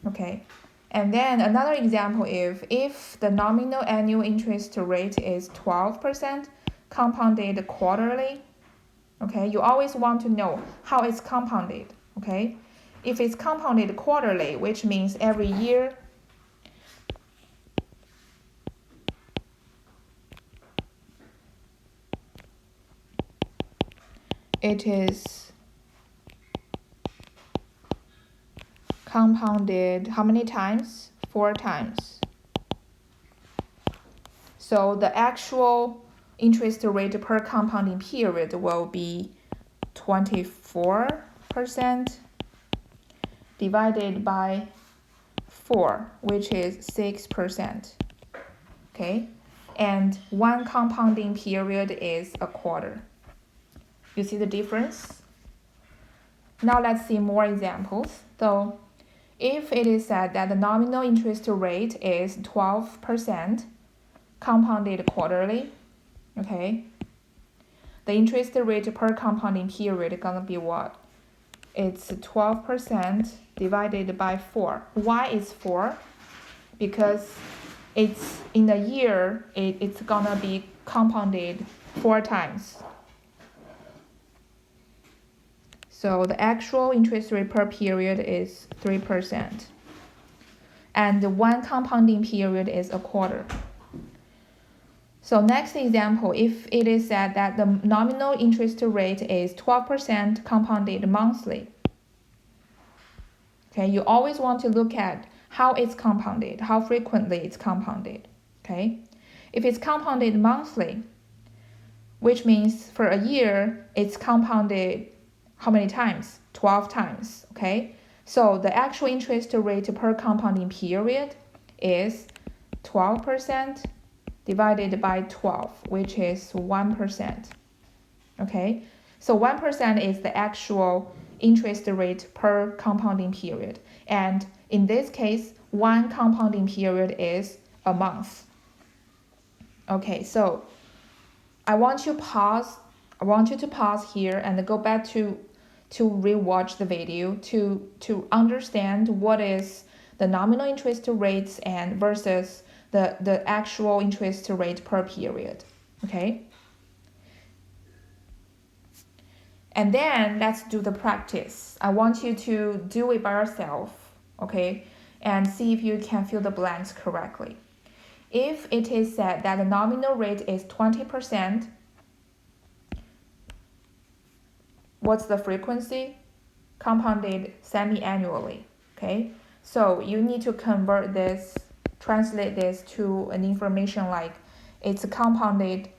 Okay. And then another example is if the nominal annual interest rate is 12% compounded quarterly, okay, you always want to know how it's compounded, okay? If it's compounded quarterly, which means every year, it is compounded how many times? 4 times. So the actual interest rate per compounding period will be 24% divided by 4, which is 6%. Okay, and one compounding period is a quarter. You see the difference? Now let's see more examples. So if it is said that the nominal interest rate is 12% compounded quarterly, okay, the interest rate per compounding period is gonna be what? It's 12% divided by 4. Why is 4? Because it's in a year, it's gonna be compounded 4 times. So the actual interest rate per period is 3%. And the one compounding period is a quarter. So next example, if it is said that the nominal interest rate is 12% compounded monthly. Okay, you always want to look at how it's compounded, how frequently it's compounded. Okay, if it's compounded monthly, which means for a year, it's compounded how many times? 12 times, okay? So the actual interest rate per compounding period is 12% divided by 12, which is 1%, okay? So 1% is the actual interest rate per compounding period. And in this case, one compounding period is a month. Okay, so I want you to pause here and go back to rewatch the video to understand what is the nominal interest rates and versus the actual interest rate per period. Okay? And then let's do the practice. I want you to do it by yourself, okay? And see if you can fill the blanks correctly. If it is said that the nominal rate is 20%, what's the frequency? Compounded semi-annually, okay? So you need to convert this, translate this to an information like it's compounded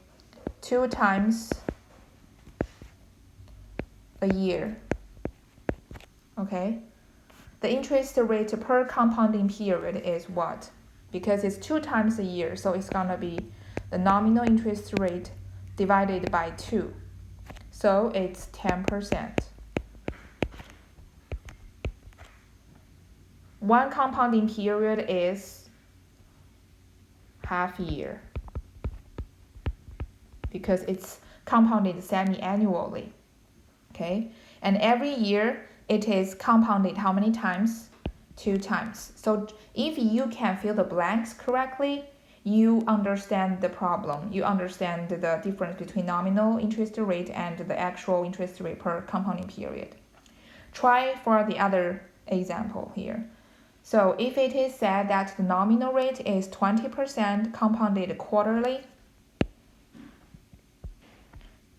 2 times a year, okay? The interest rate per compounding period is what? Because it's 2 times a year, so it's gonna be the nominal interest rate divided by 2. So it's 10%. One compounding period is half year because it's compounded semi-annually, okay? And every year it is compounded how many times? 2 times. So if you can fill the blanks correctly, you understand the problem. You understand the difference between nominal interest rate and the actual interest rate per compounding period. Try for the other example here. So if it is said that the nominal rate is 20% compounded quarterly,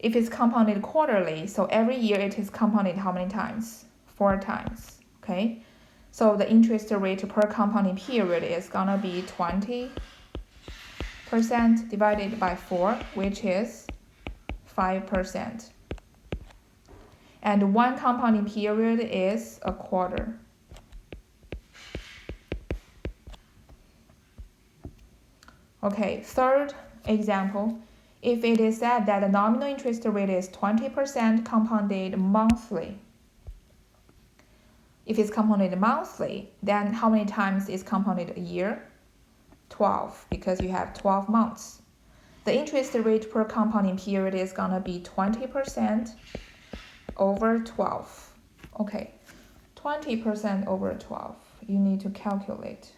if it's compounded quarterly, so every year it is compounded how many times? 4 times, okay? So the interest rate per compounding period is gonna be 20% divided by 4, which is 5%. And one compounding period is a quarter. Okay, third example, if it is said that the nominal interest rate is 20% compounded monthly. If it's compounded monthly, then how many times is compounded a year? 12, because you have 12 months. The interest rate per compounding period is gonna be 20% over 12. Okay, 20% over 12, you need to calculate.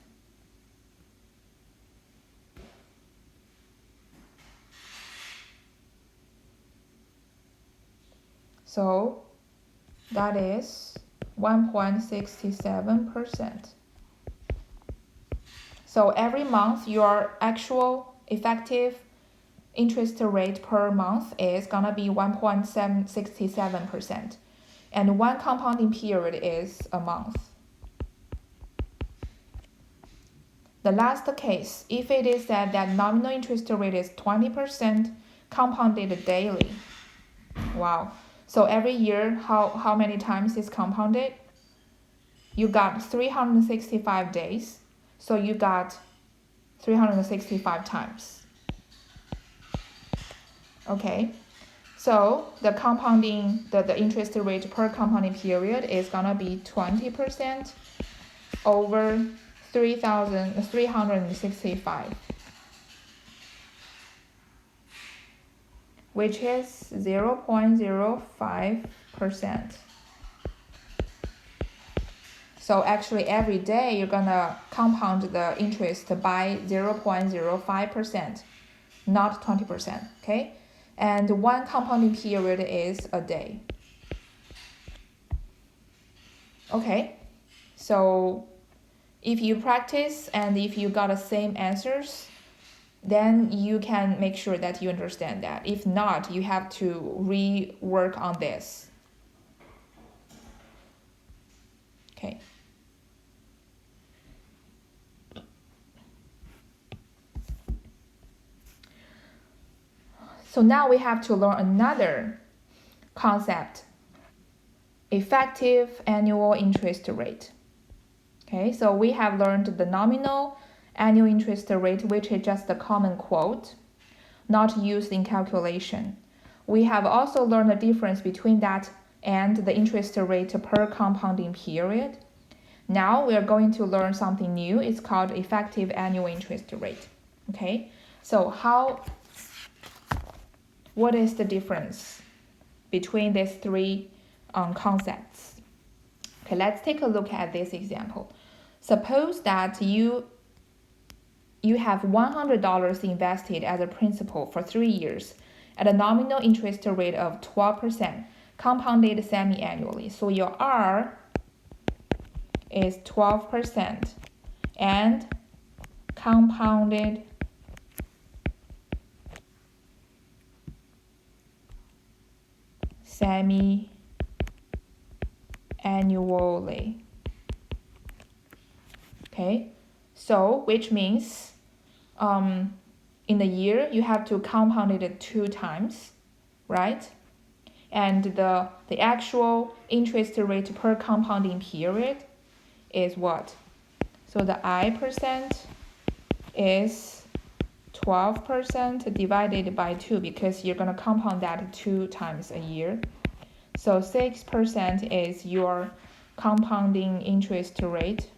So that is 1.67%. So every month your actual effective interest rate per month is gonna be 1.67%. And one compounding period is a month. The last case, if it is said that nominal interest rate is 20% compounded daily. Wow. So every year, how many times is compounded? You got 365 days. So you got 365 times. Okay. So the compounding, the interest rate per compounding period is gonna be 20% over 3,365, which is 0.05%. So actually every day you're gonna compound the interest by 0.05%, not 20%, okay? And one compounding period is a day. Okay, so if you practice and if you got the same answers, then you can make sure that you understand that. If not, you have to rework on this. Okay. So now we have to learn another concept, effective annual interest rate. Okay, so we have learned the nominal annual interest rate, which is just a common quote, not used in calculation. We have also learned the difference between that and the interest rate per compounding period. Now we are going to learn something new. It's called effective annual interest rate. Okay, so what is the difference between these three concepts? Okay, let's take a look at this example. Suppose that you have $100 invested as a principal for 3 years at a nominal interest rate of 12%, compounded semi-annually. So your R is 12% and compounded semi-annually. Okay, so which means in a year you have to compound it 2 times, right? And the actual interest rate per compounding period is what? So the I% is 12% divided by 2 because you're going to compound that 2 times a year. So 6% is your compounding interest rate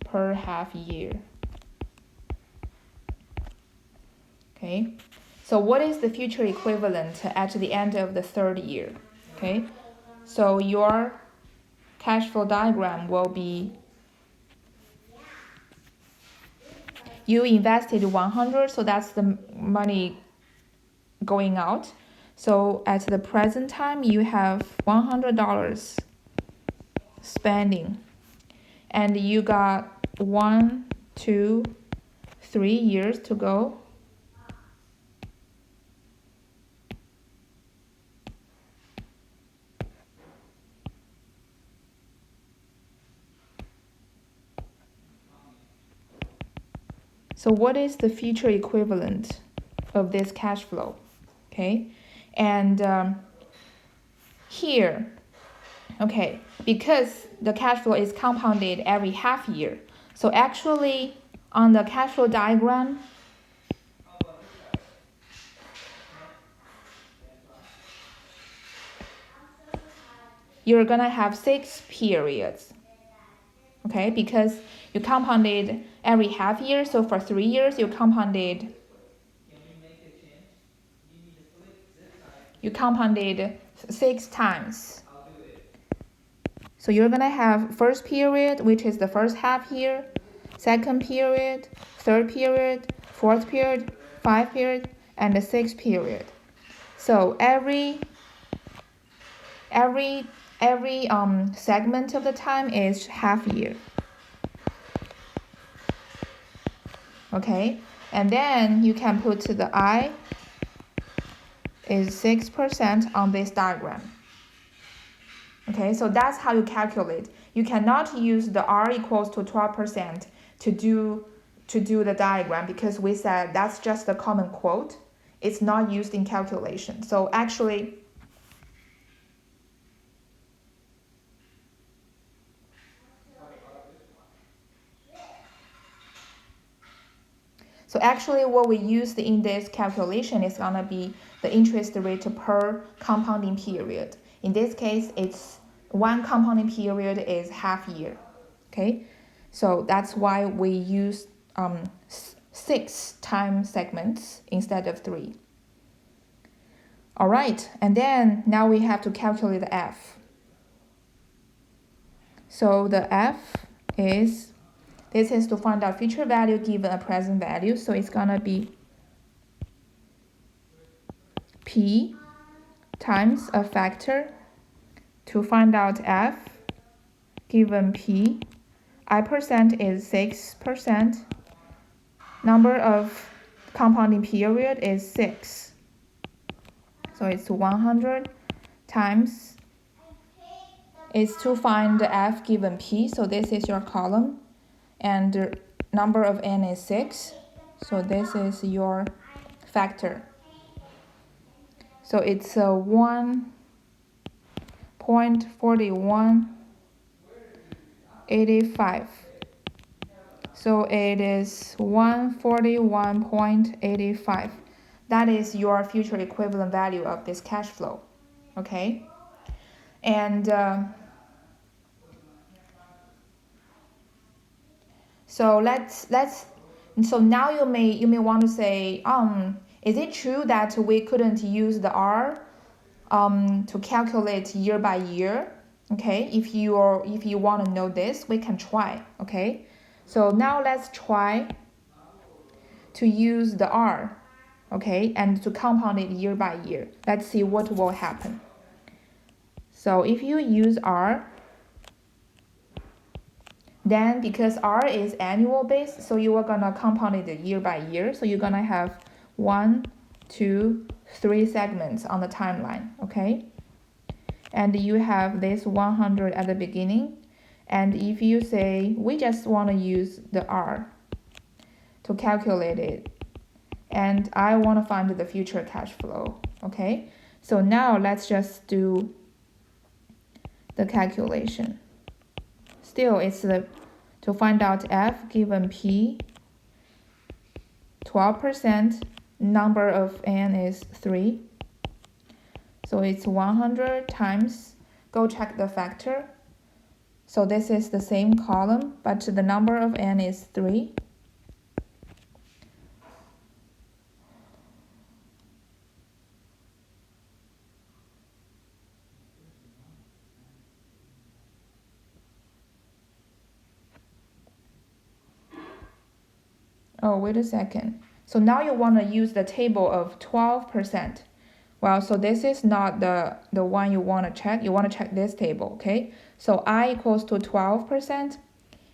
per half year. Okay, so what is the future equivalent at the end of the 3rd year? Okay, so your cash flow diagram will be, you invested 100, so that's the money going out. So at the present time you have $100 spending, and you got 1, 2, 3 years to go. So what is the future equivalent of this cash flow? Okay, and here, okay, because the cash flow is compounded every half year, so actually on the cash flow diagram, you're gonna have 6 periods. Okay, because you compounded every half year, so for 3 years you compounded 6 times. So you're gonna have first period, which is the first half year, second period, third period, fourth period, 5th period, and the 6th period. So every segment of the time is half year. Okay, and then you can put the I is 6% on this diagram. Okay, so that's how you calculate. You cannot use the R equals to 12% to do the diagram because we said that's just a common quote. It's not used in calculation. So actually, what we used in this calculation is gonna be the interest rate per compounding period. In this case, it's one compounding period is half year. Okay, so that's why we use 6 time segments instead of 3. All right, and then now we have to calculate the F. So the F is, this is to find out future value given a present value. So it's gonna be P times a factor to find out F given P. I% is 6%. Number of compounding period is 6. So it's 100 times, is to find the F given P. So this is your column. And the number of N is 6. So this is your factor. So it's 1.4185. So it is 141.85. That is your future equivalent value of this cash flow. Okay? And so so now you may want to say, is it true that we couldn't use the R to calculate year by year? Okay, if you want to know this, we can try. Okay, so now let's try to use the R, okay, and to compound it year by year. Let's see what will happen. So if you use R, then because R is annual based, so you are gonna compound it year by year. So you're gonna have 1, 2, 3 segments on the timeline, okay? And you have this 100 at the beginning. And if you say, we just wanna use the R to calculate it, and I wanna find the future cash flow, okay? So now let's just do the calculation. Still, it's to find out F given P, 12%, number of N is 3. So it's 100 times, go check the factor. So this is the same column, but the number of N is 3. Oh, wait a second. So now you want to use the table of 12%. Well, so this is not the one you want to check. You want to check this table, okay? So I equals to 12%.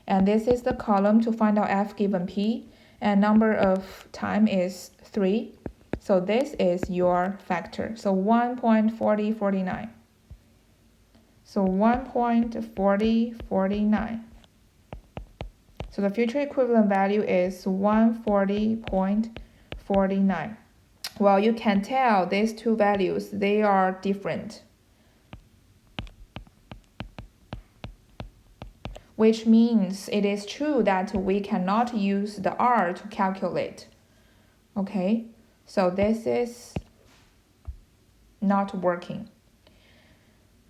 And this is the column to find out F given P. And number of time is 3. So this is your factor. So 1.4049. So 1.4049. So the future equivalent value is 140.49. Well, you can tell these two values, they are different. Which means it is true that we cannot use the R to calculate. Okay, so this is not working.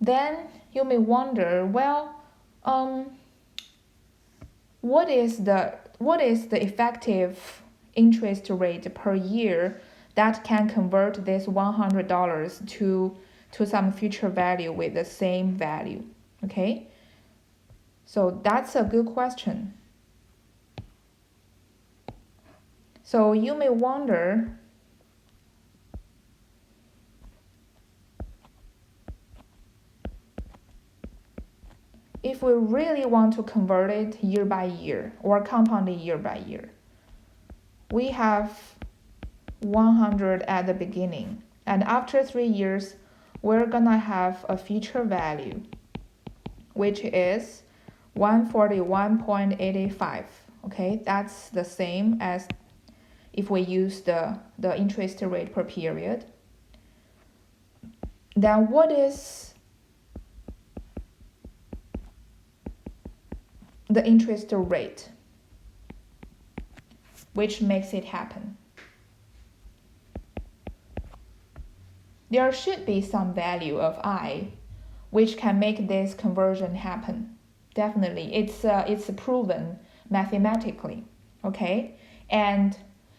Then you may wonder, well, what is the effective interest rate per year that can convert this $100 to some future value with the same value? Okay, so that's a good question. So you may wonder, if we really want to convert it year by year or compound it year by year, we have 100 at the beginning, and after 3 years, we're gonna have a future value which is 141.85. Okay, that's the same as if we use the interest rate per period. Then what is the interest rate which makes it happen? There should be some value of I which can make this conversion happen. Definitely, it's proven mathematically, okay? And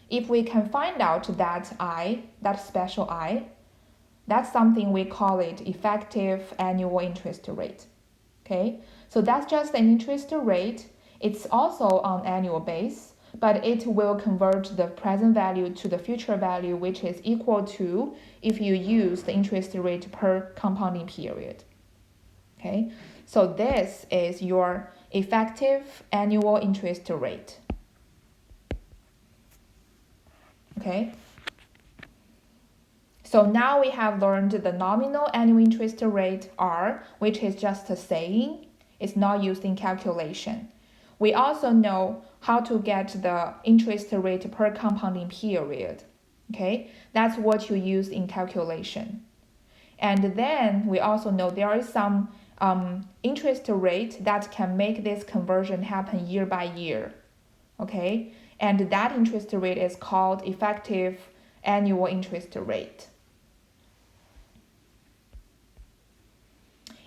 if we can find out that I, that special I, that's something we call it effective annual interest rate, okay? So that's just an interest rate. It's also on annual base, but it will convert the present value to the future value, which is equal to if you use the interest rate per compounding period. Okay, so this is your effective annual interest rate. Okay, so now we have learned the nominal annual interest rate R, which is just a saying, it's not used in calculation. We also know how to get the interest rate per compounding period. Okay, that's what you use in calculation. And then we also know there is some interest rate that can make this conversion happen year by year. Okay, and that interest rate is called effective annual interest rate.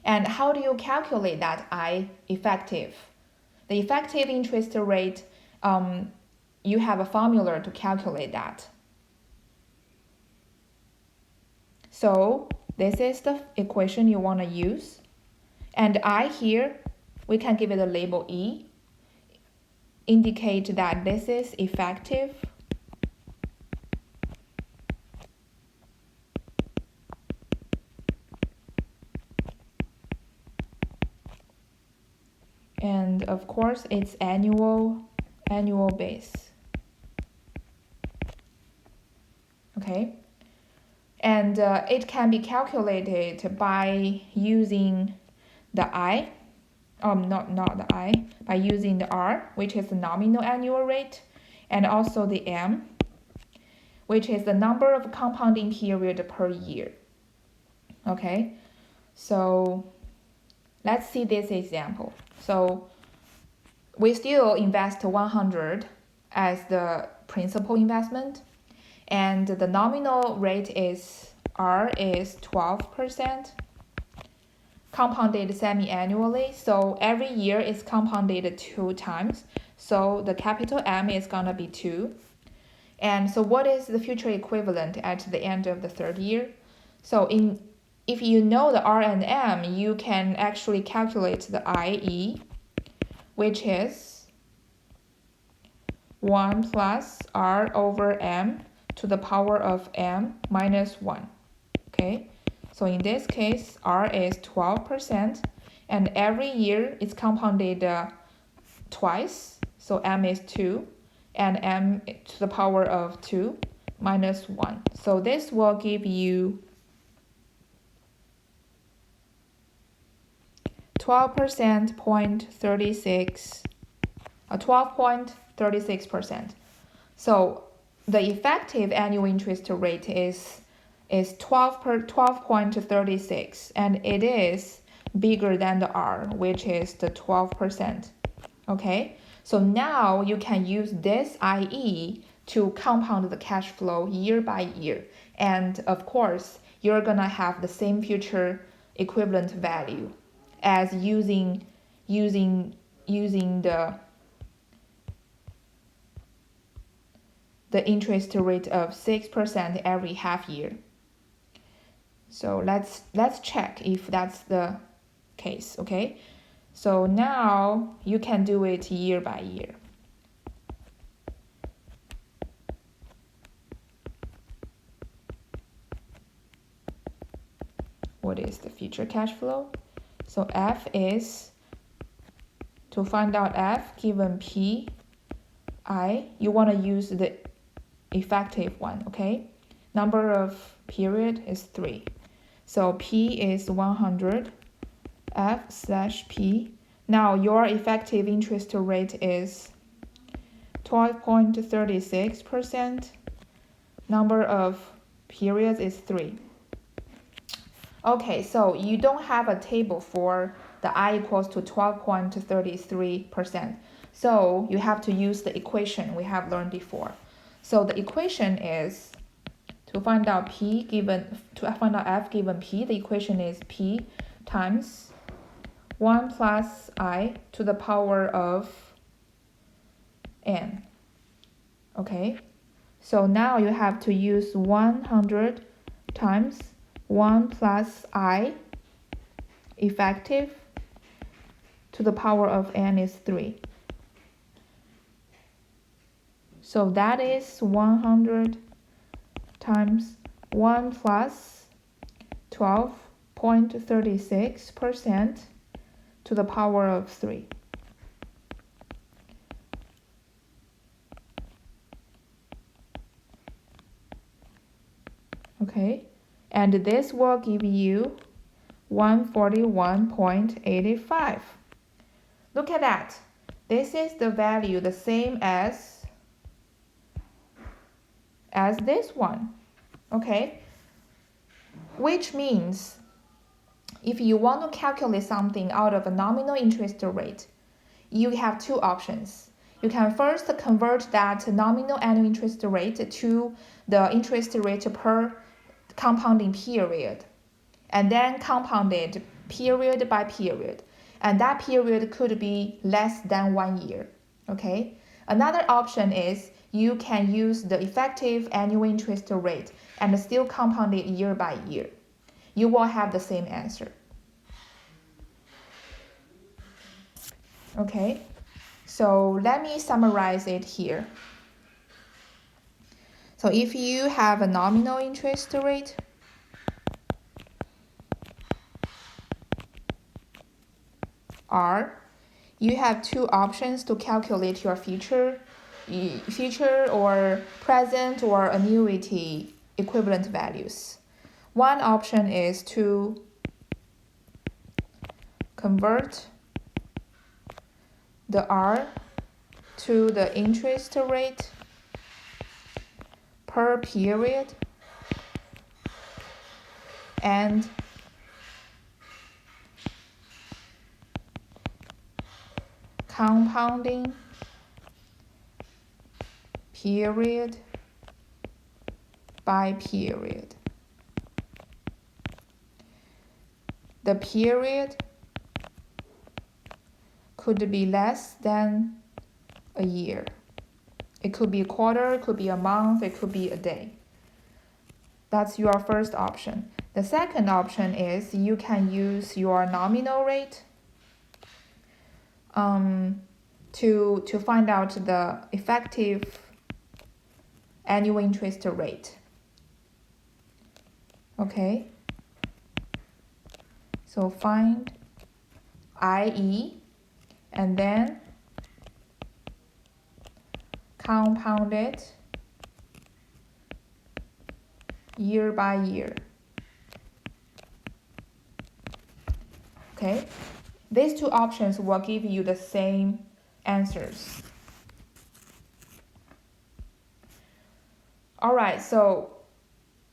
And how do you calculate that I effective? The effective interest rate, you have a formula to calculate that. So this is the equation you want to use. And I here, we can give it a label E, indicate that this is effective and of course it's annual base. Okay, and it can be calculated by using the I, not the I, by using the R, which is the nominal annual rate, and also the M, which is the number of compounding period per year. Okay, so let's see this example. So we still invest 100 as the principal investment, and the nominal rate is R is 12%, compounded semi-annually, so every year is compounded 2 times, so the capital M is gonna be 2. And so what is the future equivalent at the end of the third year? So if you know the R and M, you can actually calculate the IE, which is 1 plus R over M to the power of M minus 1. Okay, so in this case, R is 12%, and every year it's compounded twice, so M is 2, and M to the power of 2 minus 1. So this will give you 12.36%. So the effective annual interest rate is 12.36, and it is bigger than the R, which is the 12%. Okay, so now you can use this IE to compound the cash flow year by year, and of course you're gonna have the same future equivalent value as using the interest rate of 6% every half year. So let's check if that's the case. Okay, so now you can do it year by year. What is the future cash flow? So F is, to find out F given P I, you want to use the effective one, okay? Number of period is 3. So P is 100, F/P. Now your effective interest rate is 12.36%. Number of periods is 3. Okay, so you don't have a table for the I equals to 12.33%. So you have to use the equation we have learned before. So the equation is to find out F given P, the equation is P times 1 plus I to the power of N. Okay, so now you have to use 100 times 1 plus I effective to the power of N is 3. So that is 100 times 1 plus 12.36% to the power of 3. Okay, and this will give you 141.85. Look at that. This is the value the same as this one. Okay, which means if you want to calculate something out of a nominal interest rate, you have two options. You can first convert that nominal annual interest rate to the interest rate per compounding period, and then compound it period by period, and that period could be less than 1 year. Okay, another option is you can use the effective annual interest rate and still compound it year by year. You will have the same answer. Okay, so let me summarize it here. So if you have a nominal interest rate, R, you have two options to calculate your future or present or annuity equivalent values. One option is to convert the R to the interest rate per period and compounding period by period. The period could be less than a year. It could be a quarter, it could be a month, it could be a day. That's your first option. The second option is you can use your nominal rate to find out the effective annual interest rate. Okay, so find IE and then compound it year by year. Okay, these two options will give you the same answers. All right, so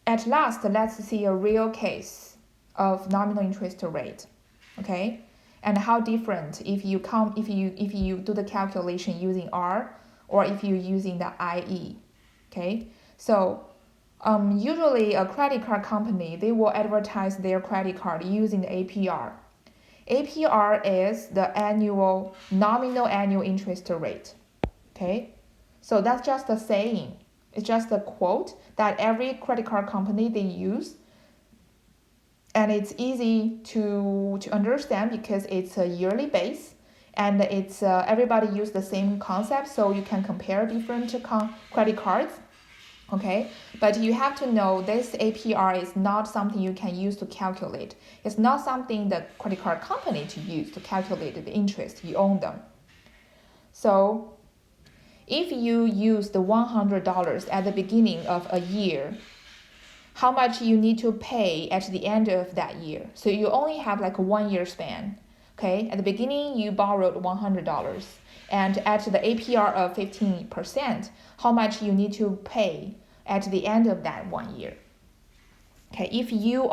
at last, let's see a real case of nominal interest rate. Okay, and how different if you do the calculation using R or if you're using the IE. Okay, so usually a credit card company, they will advertise their credit card using the APR. APR is the nominal annual interest rate. Okay, so that's just a saying. It's just a quote that every credit card company they use, and it's easy to understand because it's a yearly base, and it's everybody use the same concept, so you can compare different credit cards. Okay, but you have to know this APR is not something you can use to calculate. It's not something the credit card company to use to calculate the interest you own them. So if you use the $100 at the beginning of a year, how much you need to pay at the end of that year. So you only have like a 1 year span. Okay, at the beginning you borrowed $100, and at the APR of 15%, how much you need to pay at the end of that 1 year. Okay, if you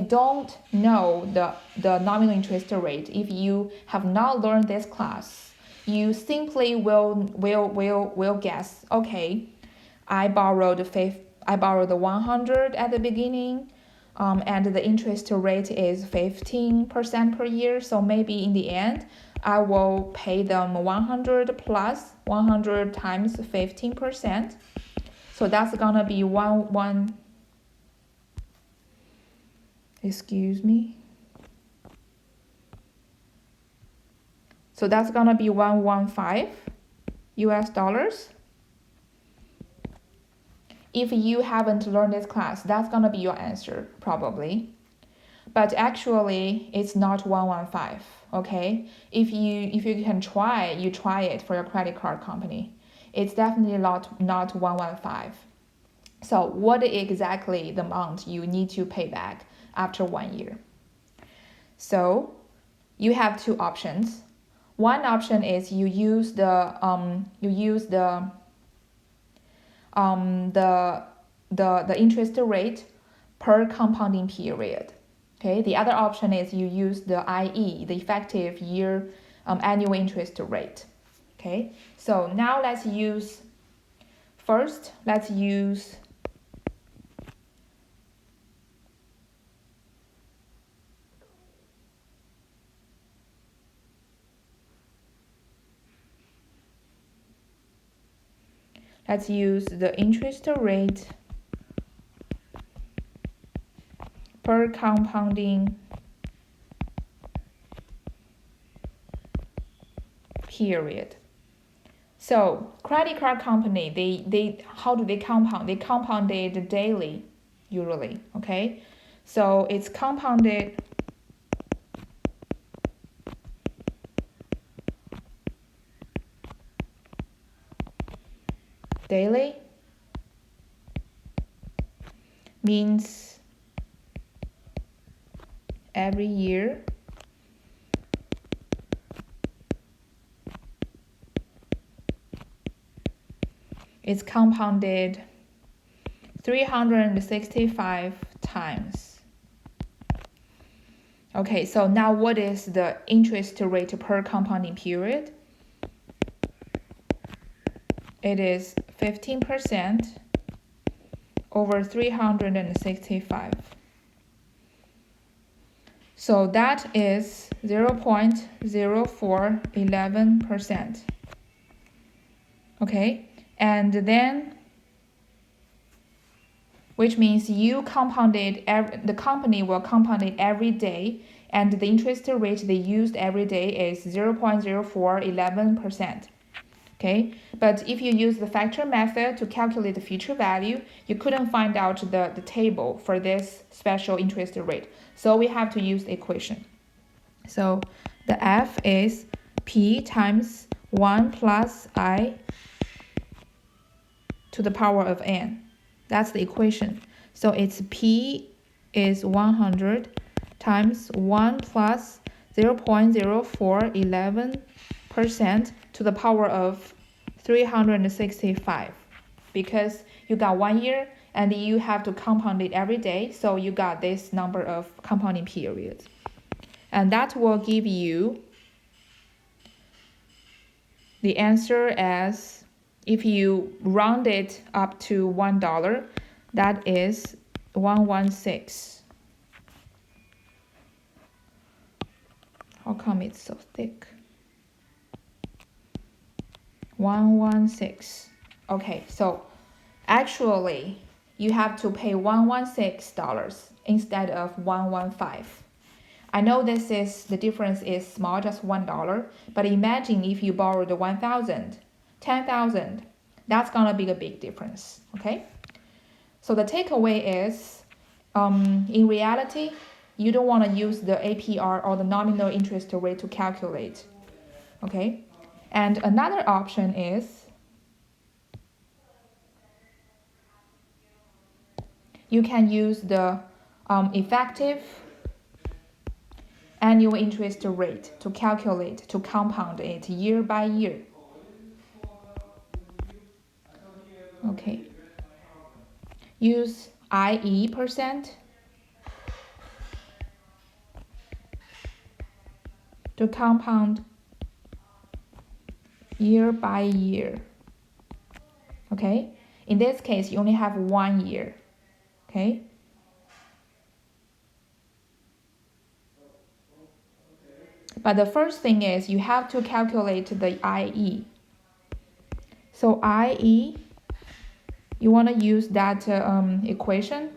don't know the nominal interest rate, if you have not learned this class, you simply will guess, okay, I borrowed the 100 at the beginning, and the interest rate is 15% per year. So maybe in the end, I will pay them 100 plus 100 times 15%. So that's gonna be excuse me. So that's gonna be 115 US dollars. If you haven't learned this class, that's gonna be your answer probably. But actually, it's not 115. Okay, if you can try it for your credit card company. It's definitely not 115. So what exactly the amount you need to pay back after 1 year? So you have two options. One option is you use the interest rate per compounding period. Okay, the other option is you use the IE, the effective year annual interest rate. Okay, so now let's use the interest rate per compounding period. So credit card company, they how do they compound? They compound it daily, usually. Okay, so it's compounded daily, means every year. It's compounded 365 times. Okay, so now what is the interest rate per compounding period? It is 15% over 365. So that is 0.0411%. Okay, and then, which means the company will compound it every day, and the interest rate they used every day is 0.0411%. Okay, but if you use the factor method to calculate the future value, you couldn't find out the table for this special interest rate. So we have to use the equation. So the F is P times 1 plus I to the power of n. That's the equation. So it's P is 100 times 1 plus 0.0411% to the power of 365, because you got 1 year and you have to compound it every day, so you got this number of compounding periods. And that will give you the answer as, if you round it up to $1, that is 116. How come it's so thick? 116. Okay, so actually you have to pay $116 instead of 115. I know the difference is small, just $1, but imagine if you borrowed 1,000, 10,000, that's gonna be a big difference. Okay, so the takeaway is, in reality, you don't want to use the APR or the nominal interest rate to calculate. Okay, and another option is you can use the effective annual interest rate to calculate, to compound it year by year. Okay. Use IE percent to compound year by year. Okay. In this case, you only have 1 year. Okay. But the first thing is you have to calculate the IE. So IE, you want to use that equation.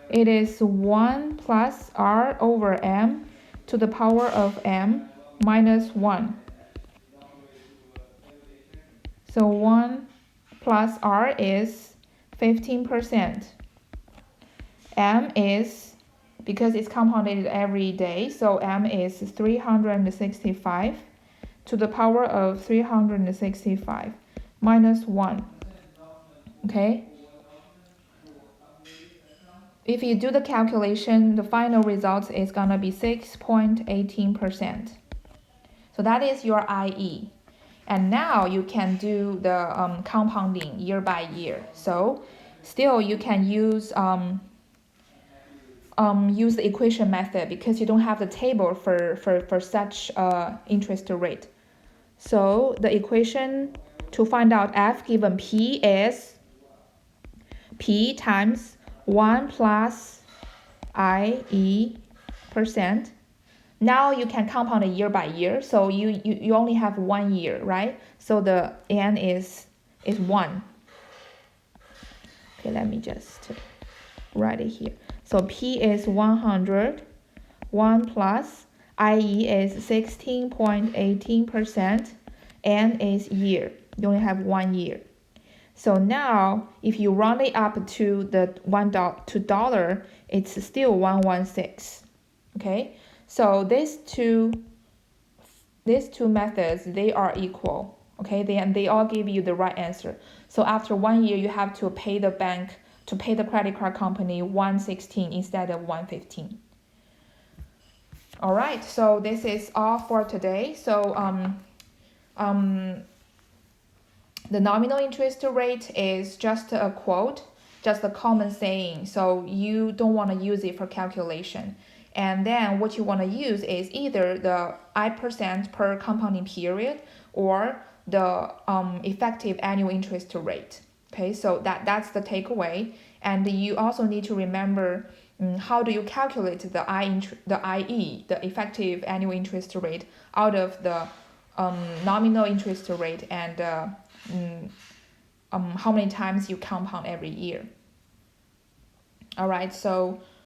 It is 1 plus R over M to the power of M minus 1. So 1 plus R is 15%. M is, because it's compounded every day, so M is 365 to the power of 365 minus 1. Okay? If you do the calculation, the final result is gonna be 6.18%. So that is your IE. And now you can do the compounding year by year. So still you can use the equation method because you don't have the table for such interest rate. So the equation to find out F given P is P times 1 plus IE percent. Now you can compound it year by year. So you only have 1 year, right? So the N is 1. Okay, let me just write it here. So P is 100, 1 plus IE is 16.18%, N is year. You only have 1 year. So now, if you round it up to the $1, it's still 116. Okay, so these two methods, they are equal. Okay, they all give you the right answer. So after 1 year, you have to pay the bank, to pay the credit card company 116 instead of 115. All right, so this is all for today. So the nominal interest rate is just a quote, just a common saying. So you don't want to use it for calculation. And then what you want to use is either the I% per compounding period or the effective annual interest rate. Okay, so that's the takeaway. And you also need to remember how do you calculate the IE, the effective annual interest rate, out of the nominal interest rate and how many times you compound every year. All right, so